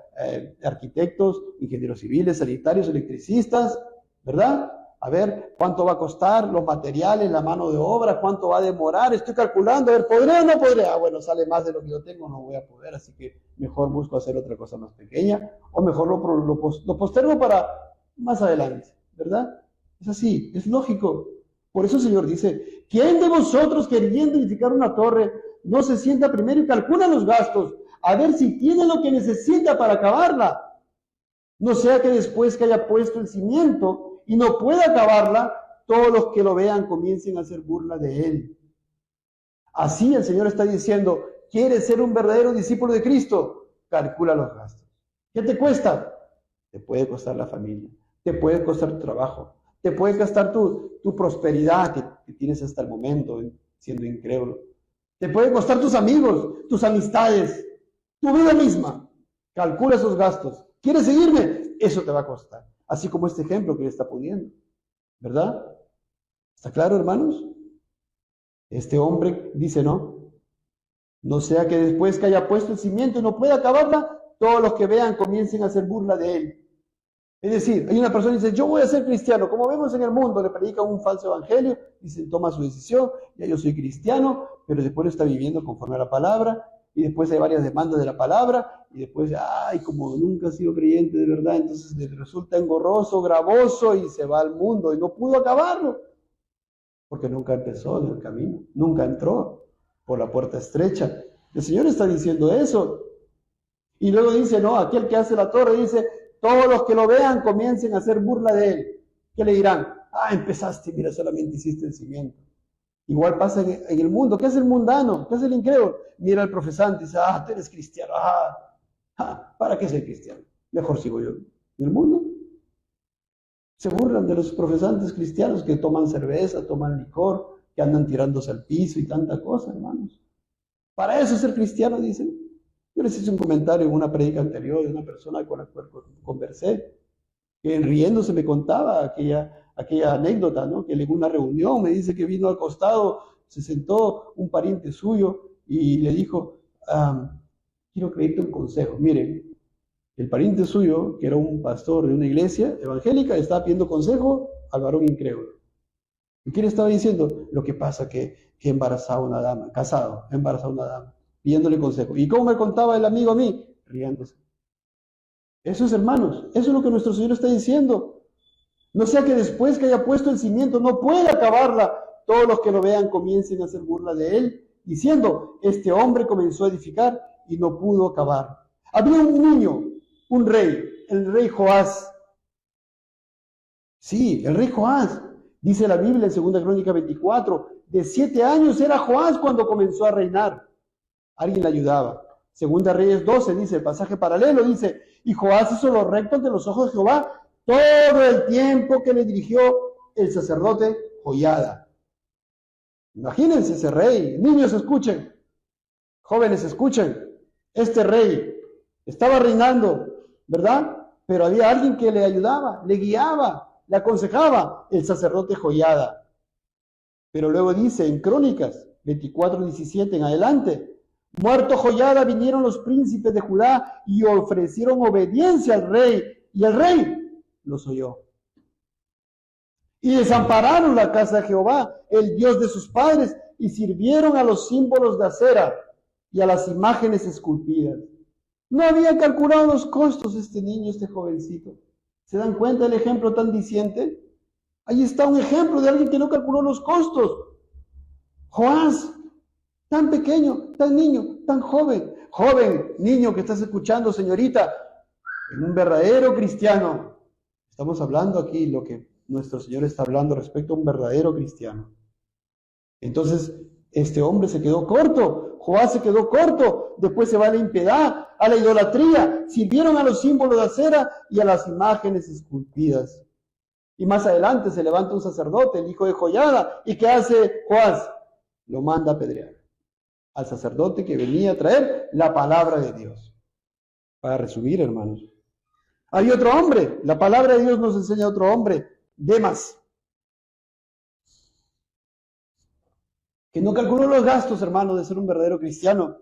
arquitectos, ingenieros civiles, sanitarios, electricistas, ¿verdad? A ver, ¿cuánto va a costar los materiales, la mano de obra? ¿Cuánto va a demorar? Estoy calculando, a ver, ¿podré o no podré? Bueno, sale más de lo que yo tengo, no voy a poder, así que mejor busco hacer otra cosa más pequeña, o mejor lo postergo para más adelante, ¿verdad? Es así, es lógico. Por eso el Señor dice, ¿quién de vosotros, queriendo edificar una torre, no se sienta primero y calcula los gastos, a ver si tiene lo que necesita para acabarla? No sea que después que haya puesto el cimiento y no pueda acabarla, todos los que lo vean comiencen a hacer burla de él. Así el Señor está diciendo, ¿quieres ser un verdadero discípulo de Cristo? Calcula los gastos. ¿Qué te cuesta? Te puede costar la familia, te puede costar tu trabajo, te puede costar tu prosperidad que tienes hasta el momento siendo incrédulo. Te puede costar tus amigos, tus amistades, tu vida misma. Calcula esos gastos. ¿Quieres seguirme? Eso te va a costar. Así como este ejemplo que le está poniendo. ¿Verdad? ¿Está claro, hermanos? Este hombre dice, no sea que después que haya puesto el cimiento y no pueda acabarla, todos los que vean comiencen a hacer burla de él. Es decir, hay una persona que dice, yo voy a ser cristiano. Como vemos en el mundo, le predican un falso evangelio, dice, toma su decisión, ya yo soy cristiano, pero después no está viviendo conforme a la palabra, y después hay varias demandas de la palabra, y después, como nunca ha sido creyente de verdad, entonces le resulta engorroso, gravoso, y se va al mundo, y no pudo acabarlo, porque nunca empezó en el camino, nunca entró por la puerta estrecha. El Señor está diciendo eso. Y luego dice, aquel que hace la torre, dice, todos los que lo vean comiencen a hacer burla de él. ¿Qué le dirán? Empezaste, mira, solamente hiciste el cimiento. Igual pasa en el mundo. ¿Qué es el mundano? ¿Qué es el incrédulo? Mira al profesante y dice, tú eres cristiano. ¿Para qué ser cristiano? Mejor sigo yo. ¿En el mundo? Se burlan de los profesantes cristianos que toman cerveza, toman licor, que andan tirándose al piso y tanta cosa, hermanos. Para eso ser cristiano, dicen. Yo les hice un comentario en una prédica anterior de una persona con la cual conversé, que riéndose me contaba aquella anécdota, ¿no? Que en una reunión me dice que vino al costado, se sentó un pariente suyo y le dijo, quiero pedirte un consejo. Miren, el pariente suyo, que era un pastor de una iglesia evangélica, le estaba pidiendo consejo al varón incrédulo. ¿Y qué le estaba diciendo? Lo que pasa que embarazaba una dama, casado, embarazaba una dama, pidiéndole consejo. ¿Y cómo me contaba el amigo a mí? Riéndose. Eso es, hermanos, eso es lo que nuestro Señor está diciendo. No sea que después que haya puesto el cimiento no pueda acabarla. Todos los que lo vean comiencen a hacer burla de él, diciendo, este hombre comenzó a edificar y no pudo acabar. Había un niño, un rey, el rey Joás. Sí, el rey Joás. Dice la Biblia en 2 Crónica 24, de 7 años era Joás cuando comenzó a reinar. Alguien le ayudaba. Segunda Reyes 12 dice, el pasaje paralelo dice, y Joás hizo lo recto ante los ojos de Jehová todo el tiempo que le dirigió el sacerdote Joiada. Imagínense ese rey. Niños, escuchen. Jóvenes, escuchen. Este rey estaba reinando, ¿verdad? Pero había alguien que le ayudaba, le guiaba, le aconsejaba, el sacerdote Joiada. Pero luego dice en Crónicas 24:17 en adelante, muerto Joiada vinieron los príncipes de Judá y ofrecieron obediencia al rey, y el rey los oyó. Y desampararon la casa de Jehová, el Dios de sus padres, y sirvieron a los símbolos de acera y a las imágenes esculpidas. No había calculado los costos este niño, este jovencito. ¿Se dan cuenta del ejemplo tan diciente? Ahí está un ejemplo de alguien que no calculó los costos. Joás, tan pequeño, tan niño, tan joven. Joven, niño que estás escuchando, señorita, en un verdadero cristiano. Estamos hablando aquí lo que nuestro Señor está hablando respecto a un verdadero cristiano. Entonces, este hombre se quedó corto. Joás se quedó corto. Después se va a la impiedad, a la idolatría. Sirvieron a los símbolos de acera y a las imágenes esculpidas. Y más adelante se levanta un sacerdote, el hijo de Joiada. ¿Y qué hace Joás? Lo manda a apedrear al sacerdote que venía a traer la palabra de Dios. Para resumir, hermanos, hay otro hombre, la palabra de Dios nos enseña a otro hombre, Demas, que no calculó los gastos, hermanos, de ser un verdadero cristiano.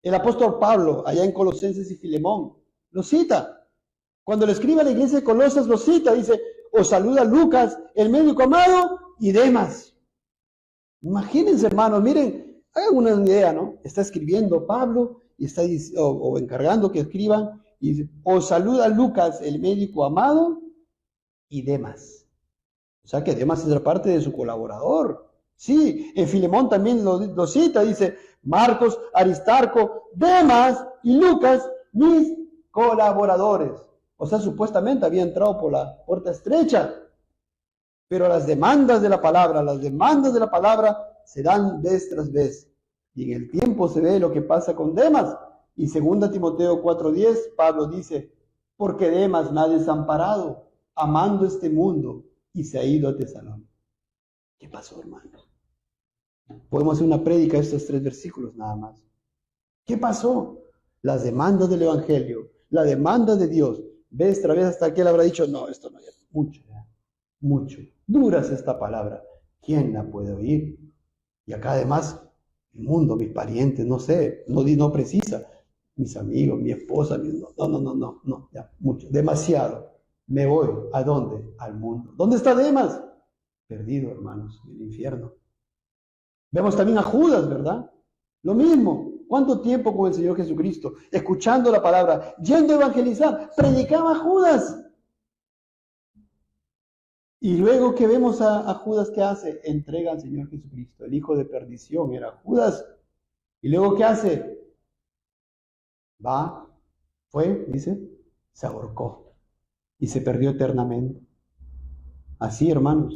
El apóstol Pablo, allá en Colosenses y Filemón, lo cita. Cuando le escribe a la iglesia de Colosas, lo cita, dice, os saluda Lucas, el médico amado, y Demas. Imagínense, hermanos, miren, hagan una idea, ¿no? Está escribiendo Pablo y está o encargando que escriban y dice, os saluda Lucas, el médico amado, y Demas. O sea que Demas es parte de su colaborador. Sí, en Filemón también lo cita, dice, Marcos, Aristarco, Demas y Lucas, mis colaboradores. O sea, supuestamente había entrado por la puerta estrecha. Pero las demandas de la palabra se dan vez tras vez. Y en el tiempo se ve lo que pasa con Demas. Y 2 Timoteo 4:10, Pablo dice, porque Demas me ha desamparado, amando este mundo, y se ha ido a Tesalónica. ¿Qué pasó, hermanos? Podemos hacer una prédica de estos 3 versículos nada más. ¿Qué pasó? Las demandas del Evangelio, la demanda de Dios. Vez tras vez hasta que él habrá dicho, no, esto no es mucho, mucho. Dura es esta palabra. ¿Quién la puede oír? Y acá además, el mundo, mis parientes, no sé, no precisa. Mis amigos, mi esposa, no, ya, mucho, demasiado. Me voy, ¿a dónde? Al mundo. ¿Dónde está Demas? Perdido, hermanos, en el infierno. Vemos también a Judas, ¿verdad? Lo mismo. ¿Cuánto tiempo con el Señor Jesucristo? Escuchando la palabra, yendo a evangelizar, predicaba a Judas. Y luego que vemos a Judas, ¿qué hace? Entrega al Señor Jesucristo. El hijo de perdición era Judas. ¿Y luego qué hace? Dice, se ahorcó y se perdió eternamente. Así, hermanos.